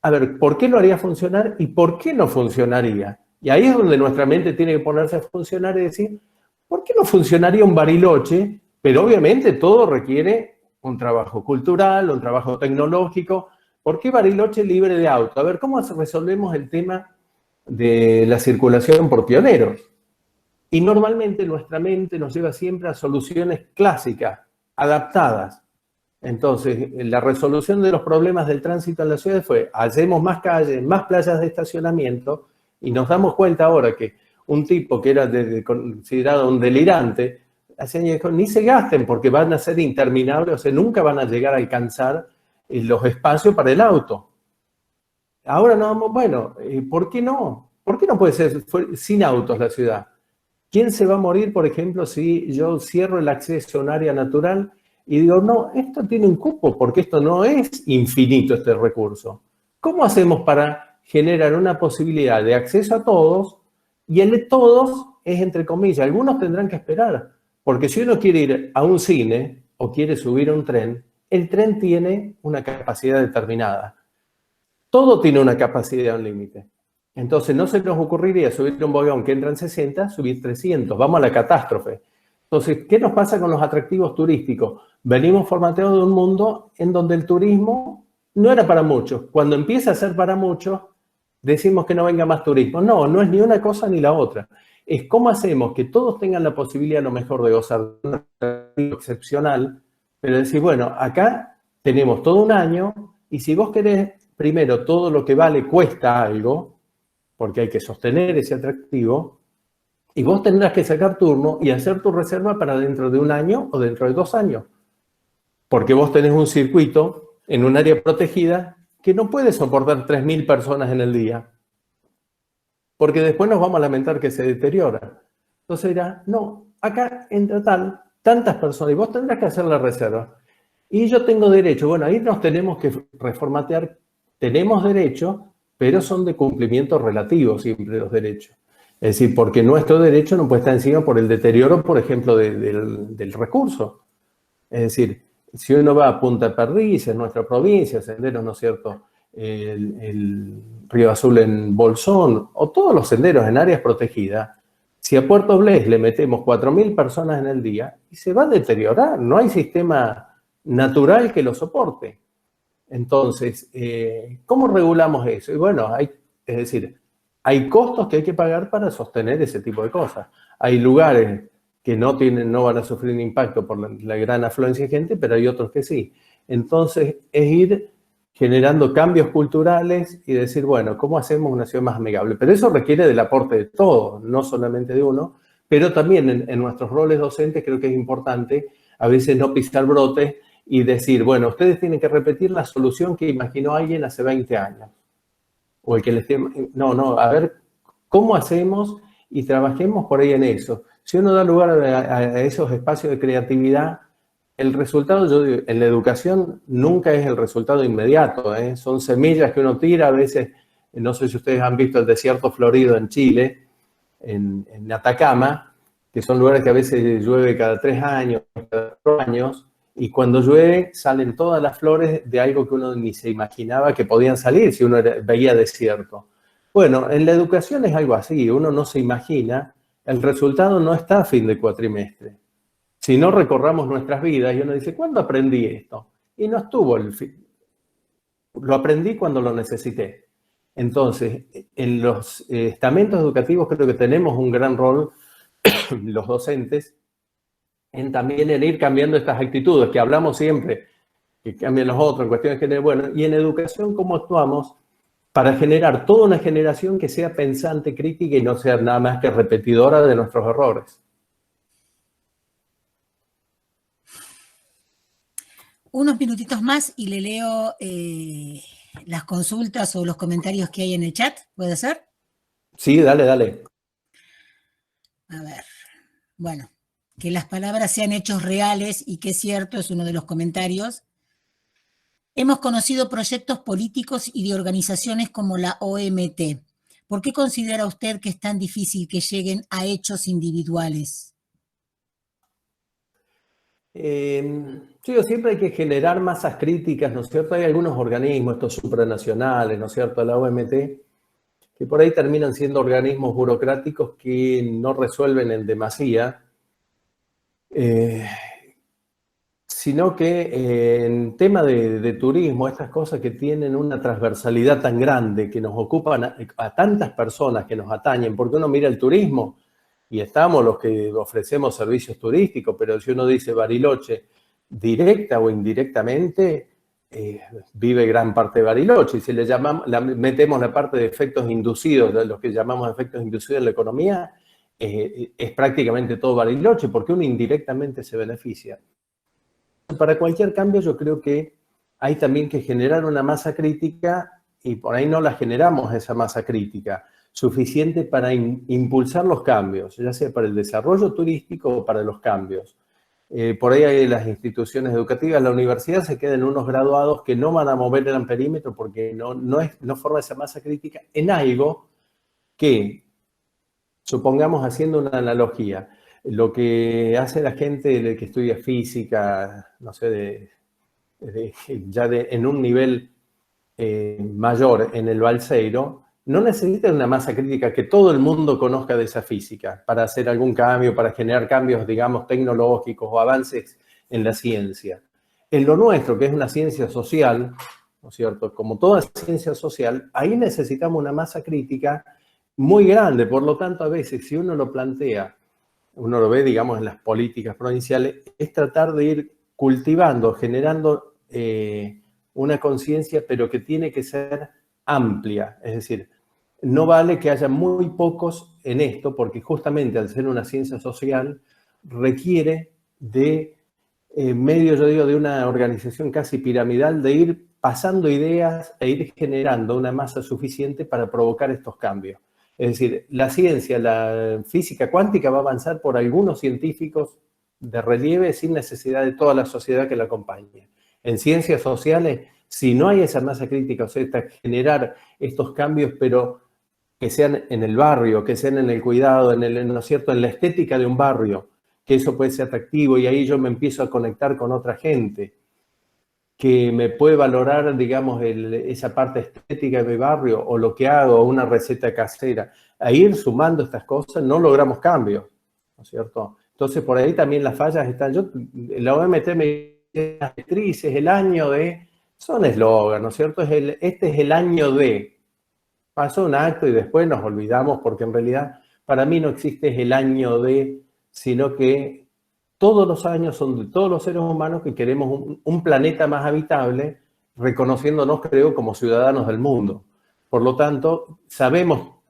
a ver, ¿por qué lo haría funcionar y por qué no funcionaría? Y ahí es donde nuestra mente tiene que ponerse a funcionar y decir, ¿por qué no funcionaría un Bariloche? Pero obviamente todo requiere un trabajo cultural, un trabajo tecnológico. ¿Por qué Bariloche libre de auto? A ver, ¿cómo resolvemos el tema de la circulación por pioneros? Y normalmente nuestra mente nos lleva siempre a soluciones clásicas, adaptadas. Entonces, la resolución de los problemas del tránsito en la ciudad fue, hacemos más calles, más playas de estacionamiento, y nos damos cuenta ahora que un tipo que era considerado un delirante, hace años dijo, ni se gasten porque van a ser interminables, o sea, nunca van a llegar a alcanzar los espacios para el auto. Ahora no vamos, bueno, ¿por qué no? ¿Por qué no puede ser sin autos la ciudad? ¿Quién se va a morir, por ejemplo, si yo cierro el acceso a un área natural y digo, no, esto tiene un cupo, porque esto no es infinito este recurso? ¿Cómo hacemos para generar una posibilidad de acceso a todos? Y el de todos es entre comillas, algunos tendrán que esperar, porque si uno quiere ir a un cine o quiere subir a un tren, el tren tiene una capacidad determinada. Todo tiene una capacidad, un límite. Entonces no se nos ocurriría subir un vagón que entran 60, subir 300. Vamos a la catástrofe. Entonces, ¿qué nos pasa con los atractivos turísticos? Venimos formateados de un mundo en donde el turismo no era para muchos. Cuando empieza a ser para muchos, decimos que no venga más turismo. No, no es ni una cosa ni la otra. Es cómo hacemos que todos tengan la posibilidad a lo mejor de gozar de un atractivo excepcional, pero decir, bueno, acá tenemos todo un año y si vos querés, primero, todo lo que vale cuesta algo, porque hay que sostener ese atractivo, y vos tendrás que sacar turno y hacer tu reserva para dentro de un año o dentro de 2 años. Porque vos tenés un circuito en un área protegida que no puede soportar 3.000 personas en el día. Porque después nos vamos a lamentar que se deteriora. Entonces dirá, no, acá entra tantas personas y vos tendrás que hacer la reserva. Y yo tengo derecho. Bueno, ahí nos tenemos que reformatear. Tenemos derecho, pero son de cumplimiento relativo siempre los derechos. Es decir, porque nuestro derecho no puede estar encima por el deterioro, por ejemplo, del recurso. Es decir, si uno va a Punta Perdiz, en nuestra provincia, senderos, ¿no es cierto?, el Río Azul en Bolsón, o todos los senderos en áreas protegidas, si a Puerto Blés le metemos 4.000 personas en el día, y se va a deteriorar, no hay sistema natural que lo soporte. Entonces, ¿cómo regulamos eso? Y bueno, es decir, hay costos que hay que pagar para sostener ese tipo de cosas. Hay lugares que no van a sufrir un impacto por la gran afluencia de gente, pero hay otros que sí. Entonces, es ir generando cambios culturales y decir, bueno, ¿cómo hacemos una ciudad más amigable? Pero eso requiere del aporte de todos, no solamente de uno, pero también en nuestros roles docentes creo que es importante a veces no pisar brotes y decir, bueno, ustedes tienen que repetir la solución que imaginó alguien hace 20 años. O el que les... No, a ver, ¿cómo hacemos? Y trabajemos por ahí en eso. Si uno da lugar a esos espacios de creatividad, el resultado, yo digo, en la educación nunca es el resultado inmediato, ¿eh? Son semillas que uno tira, a veces, no sé si ustedes han visto el desierto florido en Chile, en Atacama, que son lugares que a veces llueve cada 3 años, cada 4 años, y cuando llueve salen todas las flores de algo que uno ni se imaginaba que podían salir si uno veía desierto. Bueno, en la educación es algo así, uno no se imagina, el resultado no está a fin de cuatrimestre. Si no recorramos nuestras vidas y uno dice, ¿cuándo aprendí esto? Y no estuvo el fin. Lo aprendí cuando lo necesité. Entonces, en los estamentos educativos creo que tenemos un gran rol, los docentes, también en ir cambiando estas actitudes que hablamos siempre, que cambian los otros en cuestiones generales. Bueno, y en educación, ¿cómo actuamos para generar toda una generación que sea pensante, crítica y no sea nada más que repetidora de nuestros errores? Unos minutitos más y le leo las consultas o los comentarios que hay en el chat, ¿puede ser? Sí, dale. A ver, bueno, que las palabras sean hechos reales y que es cierto, es uno de los comentarios. Hemos conocido proyectos políticos y de organizaciones como la OMT. ¿Por qué considera usted que es tan difícil que lleguen a hechos individuales? Sí, siempre hay que generar masas críticas, ¿no es cierto? Hay algunos organismos, estos supranacionales, ¿no es cierto? La OMT, que por ahí terminan siendo organismos burocráticos que no resuelven en demasía, sino que en tema de turismo, estas cosas que tienen una transversalidad tan grande, que nos ocupan a tantas personas que nos atañen, porque uno mira el turismo y estamos los que ofrecemos servicios turísticos, pero si uno dice Bariloche, directa o indirectamente, vive gran parte de Bariloche. Y si le llamamos, metemos la parte de efectos inducidos, de los que llamamos efectos inducidos en la economía, es prácticamente todo Bariloche, porque uno indirectamente se beneficia. Para cualquier cambio yo creo que hay también que generar una masa crítica y por ahí no la generamos esa masa crítica suficiente para impulsar los cambios, ya sea para el desarrollo turístico o para los cambios. Por ahí hay las instituciones educativas, la universidad se queda en unos graduados que no van a mover el amperímetro porque no forma esa masa crítica en algo que, supongamos haciendo una analogía, lo que hace la gente que estudia física, no sé, en un nivel mayor en el Balseiro, no necesita una masa crítica que todo el mundo conozca de esa física para hacer algún cambio, para generar cambios, digamos, tecnológicos o avances en la ciencia. En lo nuestro, que es una ciencia social, ¿no es cierto? Como toda ciencia social, ahí necesitamos una masa crítica muy grande. Por lo tanto, a veces, si uno lo plantea, uno lo ve, digamos, en las políticas provinciales, es tratar de ir cultivando, generando una conciencia, pero que tiene que ser amplia. Es decir, no vale que haya muy pocos en esto, porque justamente al ser una ciencia social, requiere de medio, yo digo, de una organización casi piramidal, de ir pasando ideas e ir generando una masa suficiente para provocar estos cambios. Es decir, la ciencia, la física cuántica va a avanzar por algunos científicos de relieve sin necesidad de toda la sociedad que la acompañe. En ciencias sociales, si no hay esa masa crítica, o sea, generar estos cambios, pero que sean en el barrio, que sean en el cuidado, ¿no es cierto?, en la estética de un barrio, que eso puede ser atractivo y ahí yo me empiezo a conectar con otra gente que me puede valorar, digamos, esa parte estética de mi barrio o lo que hago, o una receta casera. A ir sumando estas cosas no logramos cambios, ¿no es cierto? Entonces, por ahí también las fallas están. La OMT me dice, las directrices, el año de... Son eslogan, ¿no es cierto? Este es el año de... Pasó un acto y después nos olvidamos porque en realidad para mí no existe el año de, sino que todos los años son de todos los seres humanos que queremos un planeta más habitable, reconociéndonos, creo, como ciudadanos del mundo. Por lo tanto, sabemos,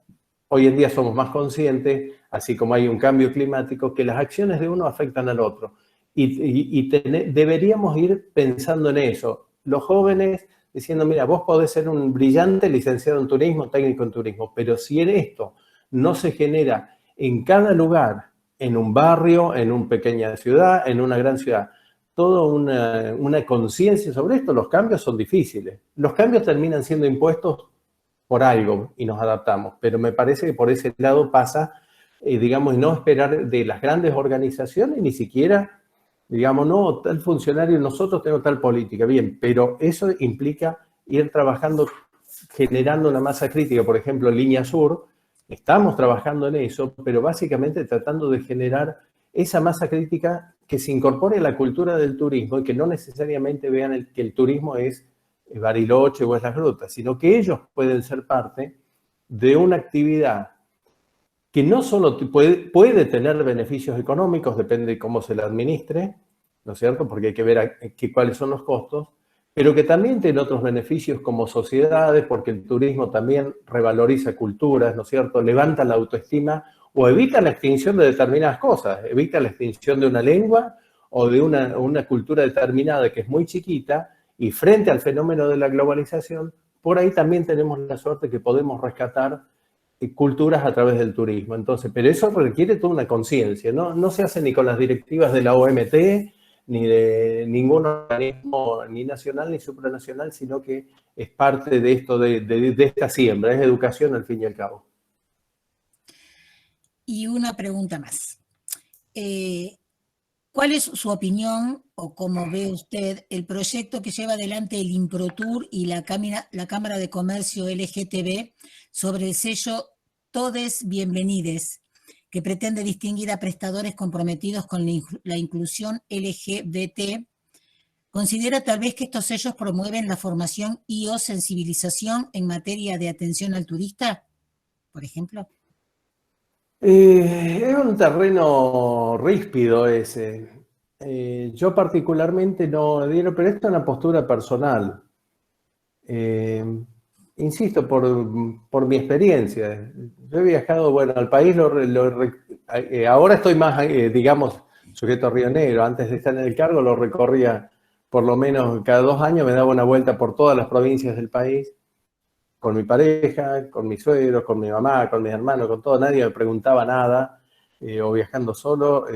hoy en día somos más conscientes, así como hay un cambio climático, que las acciones de uno afectan al otro. Deberíamos ir pensando en eso. Los jóvenes diciendo, mira, vos podés ser un brillante licenciado en turismo, técnico en turismo, pero si en esto no se genera en cada lugar, en un barrio, en una pequeña ciudad, en una gran ciudad, toda una conciencia sobre esto, los cambios son difíciles. Los cambios terminan siendo impuestos por algo y nos adaptamos, pero me parece que por ese lado pasa, digamos, no esperar de las grandes organizaciones, ni siquiera, digamos, no, tal funcionario, nosotros tenemos tal política, bien, pero eso implica ir trabajando, generando una masa crítica, por ejemplo, Línea Sur, estamos trabajando en eso, pero básicamente tratando de generar esa masa crítica que se incorpore a la cultura del turismo y que no necesariamente vean que el turismo es Bariloche o es las grutas, sino que ellos pueden ser parte de una actividad que no solo puede tener beneficios económicos, depende de cómo se la administre, ¿no es cierto? Porque hay que ver cuáles son los costos, pero que también tiene otros beneficios como sociedades, porque el turismo también revaloriza culturas, ¿no es cierto? Levanta la autoestima o evita la extinción de determinadas cosas, evita la extinción de una lengua o de una cultura determinada que es muy chiquita, y frente al fenómeno de la globalización, por ahí también tenemos la suerte que podemos rescatar culturas a través del turismo. Entonces, pero eso requiere toda una conciencia, ¿no? No se hace ni con las directivas de la OMT, ni de ningún organismo, ni nacional ni supranacional, sino que es parte de esto, de esta siembra, es educación al fin y al cabo. Y una pregunta más. ¿Cuál es su opinión o cómo ve usted el proyecto que lleva adelante el Improtur y la Cámara de Comercio LGTB sobre el sello Todes Bienvenides, que pretende distinguir a prestadores comprometidos con la inclusión LGBT? ¿Considera tal vez que estos sellos promueven la formación y o sensibilización en materia de atención al turista, por ejemplo? Es un terreno ríspido ese. Yo particularmente no digo, pero esto es una postura personal. Eh, Insisto, por mi experiencia. Yo he viajado, bueno, al país, ahora estoy más, digamos, sujeto a Río Negro. Antes de estar en el cargo lo recorría por lo menos cada 2 años, me daba una vuelta por todas las provincias del país, con mi pareja, con mis suegros, con mi mamá, con mis hermanos, con todo. Nadie me preguntaba nada, o viajando solo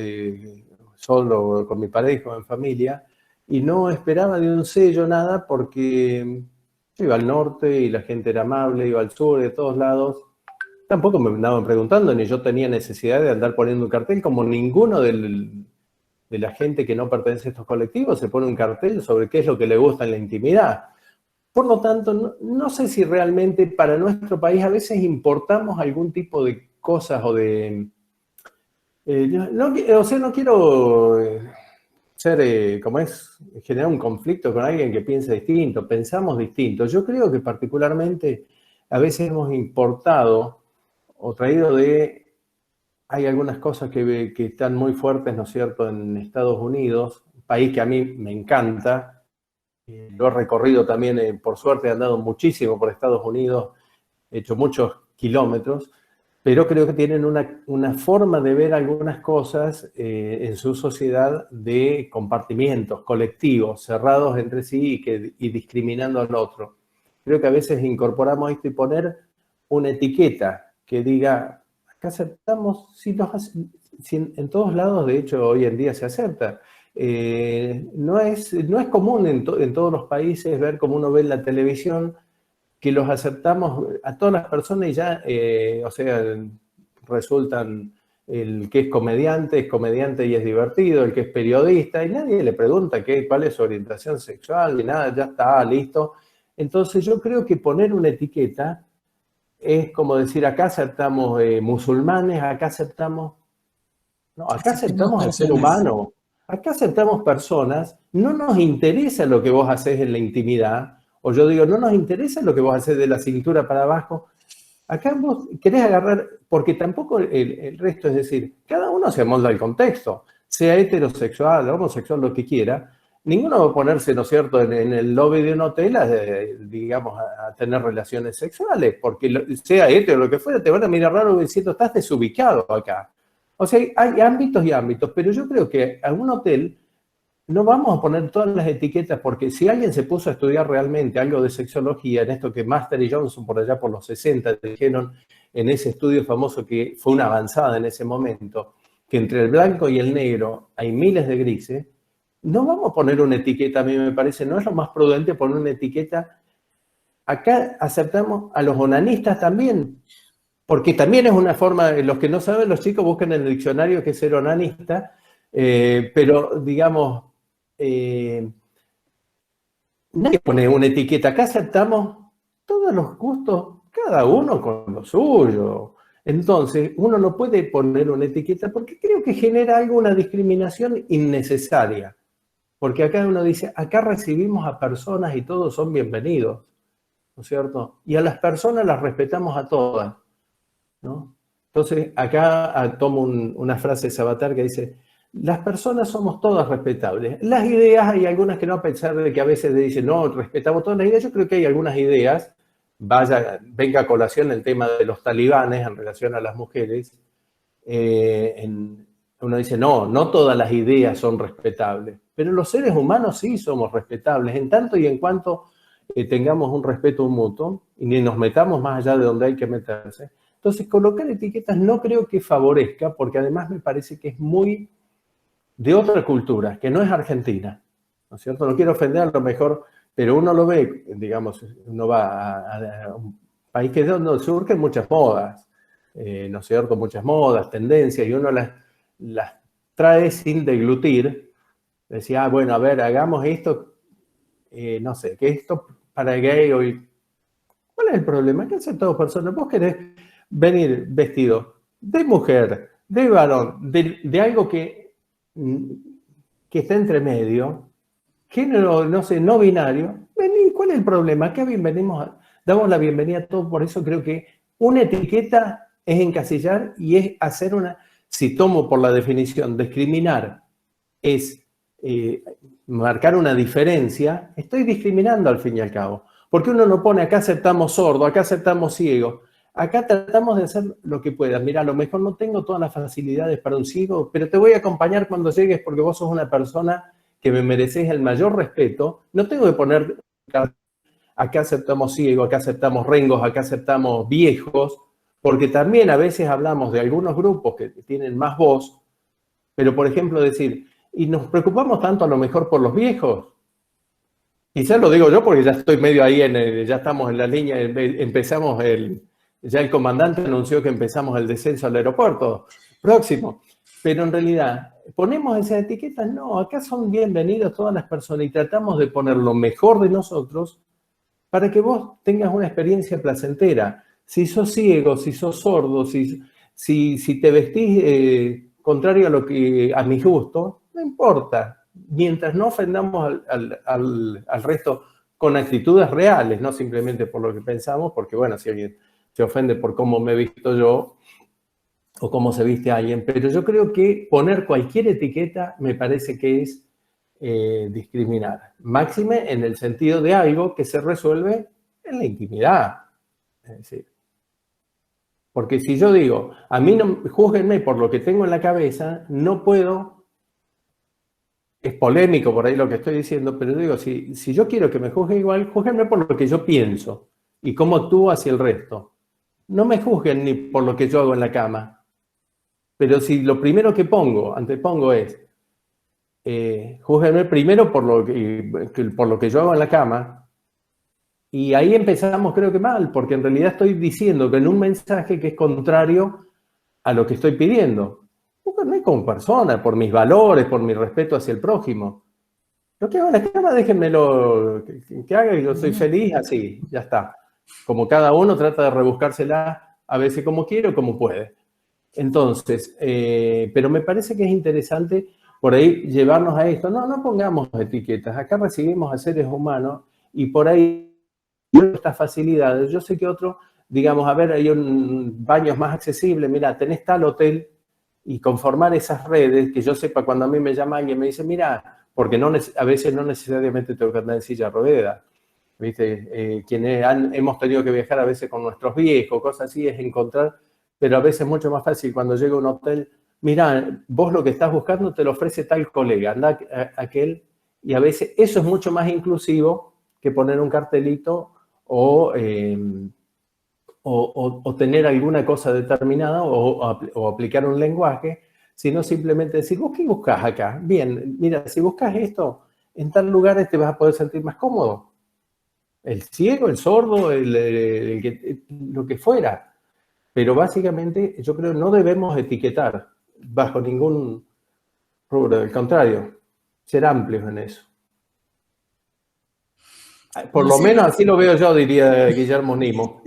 con mi pareja o en familia, y no esperaba de un sello nada porque yo iba al norte y la gente era amable, iba al sur, de todos lados. Tampoco me andaban preguntando, ni yo tenía necesidad de andar poniendo un cartel, como ninguno de la gente que no pertenece a estos colectivos se pone un cartel sobre qué es lo que le gusta en la intimidad. Por lo tanto, no sé si realmente para nuestro país a veces importamos algún tipo de cosas o de... no quiero como es, generar un conflicto con alguien que piensa distinto, pensamos distinto. Yo creo que particularmente a veces hemos importado o traído hay algunas cosas que están muy fuertes, ¿no es cierto?, en Estados Unidos, un país que a mí me encanta. Lo he recorrido también, por suerte he andado muchísimo por Estados Unidos, he hecho muchos kilómetros, pero creo que tienen una forma de ver algunas cosas en su sociedad de compartimientos colectivos, cerrados entre sí y discriminando al otro. Creo que a veces incorporamos esto y poner una etiqueta que diga, acá aceptamos, si en todos lados de hecho hoy en día se acepta. No es común en todos los países ver como uno ve en la televisión que los aceptamos a todas las personas y ya, o sea, resultan el que es comediante y es divertido, el que es periodista, y nadie le pregunta cuál es su orientación sexual, ni nada, ya está, listo. Entonces yo creo que poner una etiqueta es como decir, acá aceptamos musulmanes, acá aceptamos... No, acá aceptamos al ser humano, acá aceptamos personas, no nos interesa lo que vos haces en la intimidad, o yo digo, no nos interesa lo que vos haces de la cintura para abajo, acá vos querés agarrar, porque tampoco el resto, es decir, cada uno se amolda al contexto, sea heterosexual, homosexual, lo que quiera, ninguno va a ponerse, ¿no es cierto?, en el lobby de un hotel, digamos, a tener relaciones sexuales, porque sea hetero o lo que fuera, te van a mirar raro diciendo, estás desubicado acá. O sea, hay ámbitos y ámbitos, pero yo creo que a un hotel no vamos a poner todas las etiquetas, porque si alguien se puso a estudiar realmente algo de sexología, en esto que Master y Johnson por allá por los 60 dijeron en ese estudio famoso que fue una avanzada en ese momento, que entre el blanco y el negro hay miles de grises, no vamos a poner una etiqueta, a mí me parece, no es lo más prudente poner una etiqueta. Acá aceptamos a los onanistas también, porque también es una forma, los que no saben, los chicos buscan en el diccionario qué es ser onanista, pero digamos, nadie pone una etiqueta. Acá aceptamos todos los gustos, cada uno con lo suyo. Entonces, uno no puede poner una etiqueta porque creo que genera una discriminación innecesaria. Porque acá uno dice, acá recibimos a personas y todos son bienvenidos, ¿no es cierto? Y a las personas las respetamos a todas, ¿no? Entonces, acá tomo una frase de Sabater que dice, las personas somos todas respetables. Las ideas, hay algunas que no, a pesar de que a veces dicen, no, respetamos todas las ideas, yo creo que hay algunas ideas, venga a colación el tema de los talibanes en relación a las mujeres, uno dice, no todas las ideas son respetables, pero los seres humanos sí somos respetables, en tanto y en cuanto tengamos un respeto mutuo y ni nos metamos más allá de donde hay que meterse. Entonces, colocar etiquetas no creo que favorezca, porque además me parece que es muy de otra cultura, que no es argentina, ¿no es cierto? No quiero ofender a lo mejor, pero uno lo ve, digamos, uno va a un país que es donde surgen muchas modas, ¿no es cierto? Muchas modas, tendencias, y uno las trae sin deglutir. Decía, ah, bueno, a ver, hagamos esto, no sé, que esto para gay hoy. ¿Cuál es el problema? ¿Qué hacen todas personas? Vos querés venir vestido de mujer, de varón, de algo que está entre medio, género, no sé, no binario. Vení, ¿cuál es el problema? Acá damos la bienvenida a todos, por eso creo que una etiqueta es encasillar y es hacer si tomo por la definición, discriminar es marcar una diferencia, estoy discriminando al fin y al cabo. Porque uno no pone, acá aceptamos sordo, acá aceptamos ciego. Acá tratamos de hacer lo que puedas. Mira, a lo mejor no tengo todas las facilidades para un ciego, pero te voy a acompañar cuando llegues porque vos sos una persona que me mereces el mayor respeto. No tengo que poner, acá aceptamos ciego, acá aceptamos rengos, acá aceptamos viejos, porque también a veces hablamos de algunos grupos que tienen más voz, pero por ejemplo decir, y nos preocupamos tanto a lo mejor por los viejos. Quizás lo digo yo porque ya estoy medio ahí, ya estamos en la línea, ya el comandante anunció que empezamos el descenso al aeropuerto próximo. Pero en realidad, ¿ponemos esas etiquetas? No, acá son bienvenidos todas las personas y tratamos de poner lo mejor de nosotros para que vos tengas una experiencia placentera. Si sos ciego, si sos sordo, si te vestís contrario a mi gusto, no importa, mientras no ofendamos al resto con actitudes reales, no simplemente por lo que pensamos, porque bueno, si alguien se ofende por cómo me he visto yo o cómo se viste alguien, pero yo creo que poner cualquier etiqueta me parece que es discriminar, máxime en el sentido de algo que se resuelve en la intimidad, es decir, porque si yo digo, a mí no, júzguenme por lo que tengo en la cabeza, no puedo, es polémico por ahí lo que estoy diciendo, pero digo, si yo quiero que me juzguen igual, júzguenme por lo que yo pienso y cómo actúo hacia el resto. No me juzguen ni por lo que yo hago en la cama, pero si lo primero que antepongo es, júzguenme primero por lo que yo hago en la cama, y ahí empezamos creo que mal, porque en realidad estoy diciendo que en un mensaje que es contrario a lo que estoy pidiendo. Júzguenme como persona, por mis valores, por mi respeto hacia el prójimo. Lo que hago en la cama, déjenmelo que haga y yo soy feliz, así, ya está. Como cada uno trata de rebuscársela a veces como quiere o como puede. Entonces, pero me parece que es interesante por ahí llevarnos a esto. No pongamos etiquetas. Acá recibimos a seres humanos y por ahí estas facilidades. Yo sé que otro, digamos, a ver, hay baños más accesibles. Mira, tenés tal hotel y conformar esas redes, que yo sepa cuando a mí me llama alguien me dice, mira, porque a veces no necesariamente tengo que andar en silla de ruedas. ¿Viste? Quienes hemos tenido que viajar a veces con nuestros viejos, cosas así, es encontrar, pero a veces es mucho más fácil cuando llega a un hotel, mira, vos lo que estás buscando te lo ofrece tal colega, anda aquel, y a veces eso es mucho más inclusivo que poner un cartelito o tener alguna cosa determinada o aplicar un lenguaje, sino simplemente decir, ¿vos qué buscas acá? Bien, mira, si buscas esto, en tal lugar te vas a poder sentir más cómodo. El ciego, el sordo, lo que fuera. Pero básicamente yo creo que no debemos etiquetar bajo ningún rubro, al contrario, ser amplios en eso. Por lo menos así lo veo yo, diría Guillermo Nimo.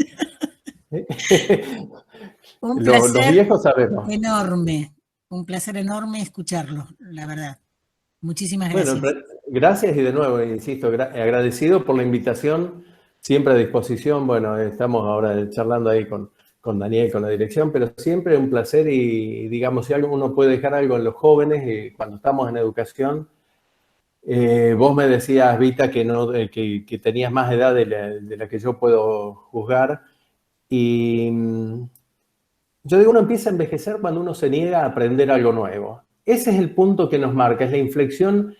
Un placer los viejos sabemos. enorme, un placer enorme escucharlo, la verdad. Muchísimas gracias. Bueno, gracias y de nuevo, insisto, agradecido por la invitación, siempre a disposición. Bueno, estamos ahora charlando ahí con Daniel, con la dirección, pero siempre un placer y digamos, si uno puede dejar algo en los jóvenes, cuando estamos en educación, vos me decías, Vita, que tenías más edad de la que yo puedo juzgar y yo digo, uno empieza a envejecer cuando uno se niega a aprender algo nuevo. Ese es el punto que nos marca, es la inflexión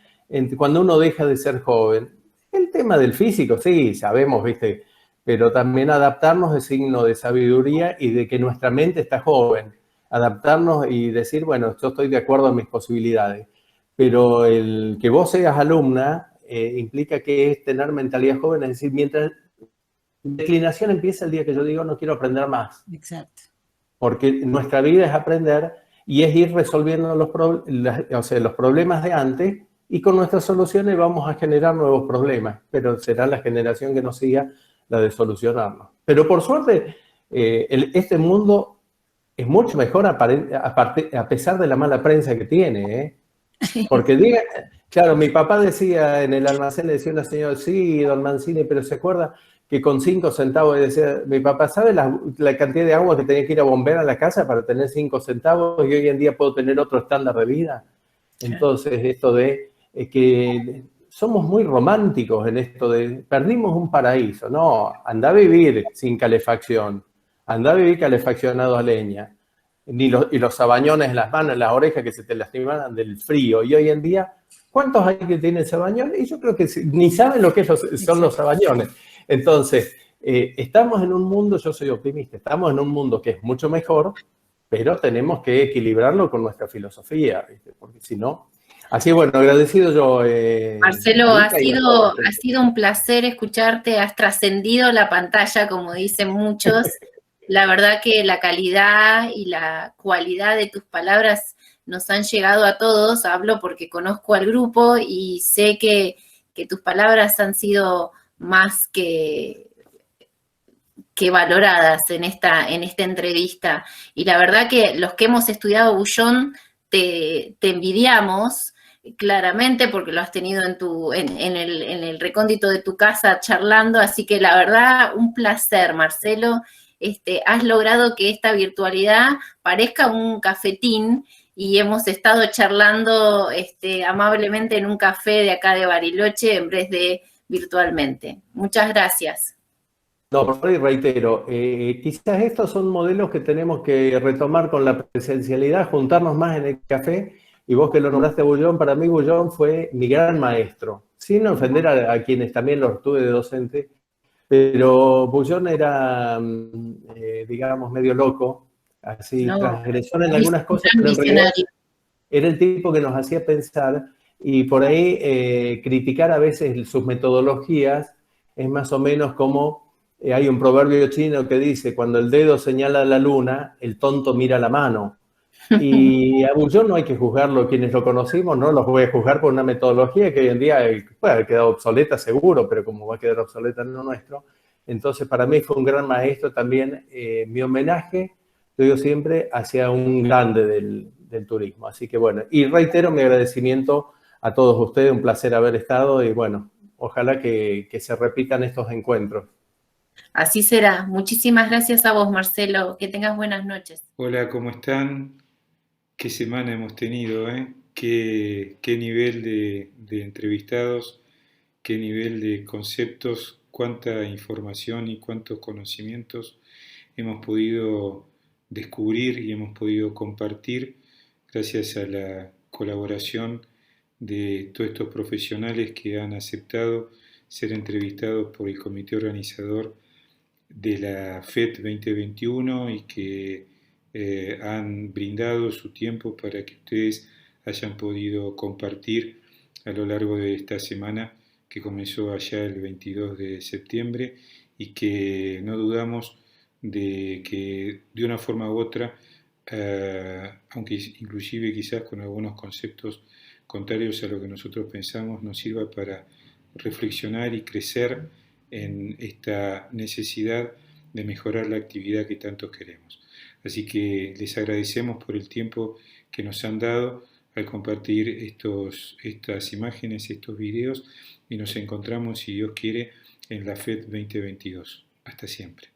cuando uno deja de ser joven. El tema del físico, sí, sabemos, ¿viste? Pero también adaptarnos es signo de sabiduría y de que nuestra mente está joven. Adaptarnos y decir, bueno, yo estoy de acuerdo a mis posibilidades. Pero el que vos seas alumna implica que es tener mentalidad joven, es decir, mientras la declinación empieza el día que yo digo no quiero aprender más. Exacto. Porque nuestra vida es aprender y es ir resolviendo los problemas de antes, y con nuestras soluciones vamos a generar nuevos problemas, pero será la generación que nos siga la de solucionarlos. Pero por suerte, este mundo es mucho mejor a pesar de la mala prensa que tiene, ¿eh? Porque claro, mi papá decía en el almacén, le decía una señora, sí, don Mancini, pero se acuerda que con 5 centavos, decía, mi papá, ¿sabe la cantidad de agua que tenía que ir a bombear a la casa para tener 5 centavos y hoy en día puedo tener otro estándar de vida? Entonces, esto de que somos muy románticos en esto de perdimos un paraíso. No, anda a vivir sin calefacción, anda a vivir calefaccionado a leña. Y los sabañones en las manos, en las orejas que se te lastiman del frío. Y hoy en día, ¿cuántos hay que tienen sabañones? Y yo creo que ni saben lo que son los sabañones. Entonces, estamos en un mundo, yo soy optimista, estamos en un mundo que es mucho mejor, pero tenemos que equilibrarlo con nuestra filosofía, ¿viste? Porque si no... Así, bueno, agradecido yo. Marcelo, ha sido un placer escucharte, has trascendido la pantalla, como dicen muchos. La verdad que la calidad y la cualidad de tus palabras nos han llegado a todos. Hablo porque conozco al grupo y sé que tus palabras han sido más que valoradas en esta entrevista. Y la verdad que los que hemos estudiado Bouillon te envidiamos claramente porque lo has tenido en el recóndito de tu casa charlando. Así que la verdad, un placer, Marcelo. Has logrado que esta virtualidad parezca un cafetín y hemos estado charlando amablemente en un café de acá de Bariloche en vez de virtualmente. Muchas gracias. No, por favor, y reitero, quizás estos son modelos que tenemos que retomar con la presencialidad, juntarnos más en el café, y vos que lo nombraste a Bouillon, para mí Bouillon fue mi gran maestro, sin ofender a quienes también los tuve de docente, pero Bouillon era, digamos, medio loco, así, transgresor en algunas cosas, pero en realidad era el tipo que nos hacía pensar, y por ahí criticar a veces sus metodologías es más o menos como... hay un proverbio chino que dice, cuando el dedo señala la luna, el tonto mira la mano. Y a Bouillon no hay que juzgarlo, quienes lo conocimos, no los voy a juzgar por una metodología que hoy en día puede haber quedado obsoleta seguro, pero como va a quedar obsoleta en lo nuestro. Entonces para mí fue un gran maestro también. Mi homenaje, lo digo siempre, hacia un grande del turismo. Así que bueno, y reitero mi agradecimiento a todos ustedes, un placer haber estado y bueno, ojalá que se repitan estos encuentros. Así será. Muchísimas gracias a vos, Marcelo. Que tengas buenas noches. Hola, ¿cómo están? Qué semana hemos tenido, ¿eh? Qué nivel de entrevistados, qué nivel de conceptos, cuánta información y cuántos conocimientos hemos podido descubrir y hemos podido compartir gracias a la colaboración de todos estos profesionales que han aceptado ser entrevistados por el comité organizador de la FET 2021 y que han brindado su tiempo para que ustedes hayan podido compartir a lo largo de esta semana que comenzó allá el 22 de septiembre y que no dudamos de que de una forma u otra, aunque inclusive quizás con algunos conceptos contrarios a lo que nosotros pensamos, nos sirva para reflexionar y crecer en esta necesidad de mejorar la actividad que tanto queremos. Así que les agradecemos por el tiempo que nos han dado al compartir estas imágenes, estos videos, y nos encontramos, si Dios quiere, en la FET 2022. Hasta siempre.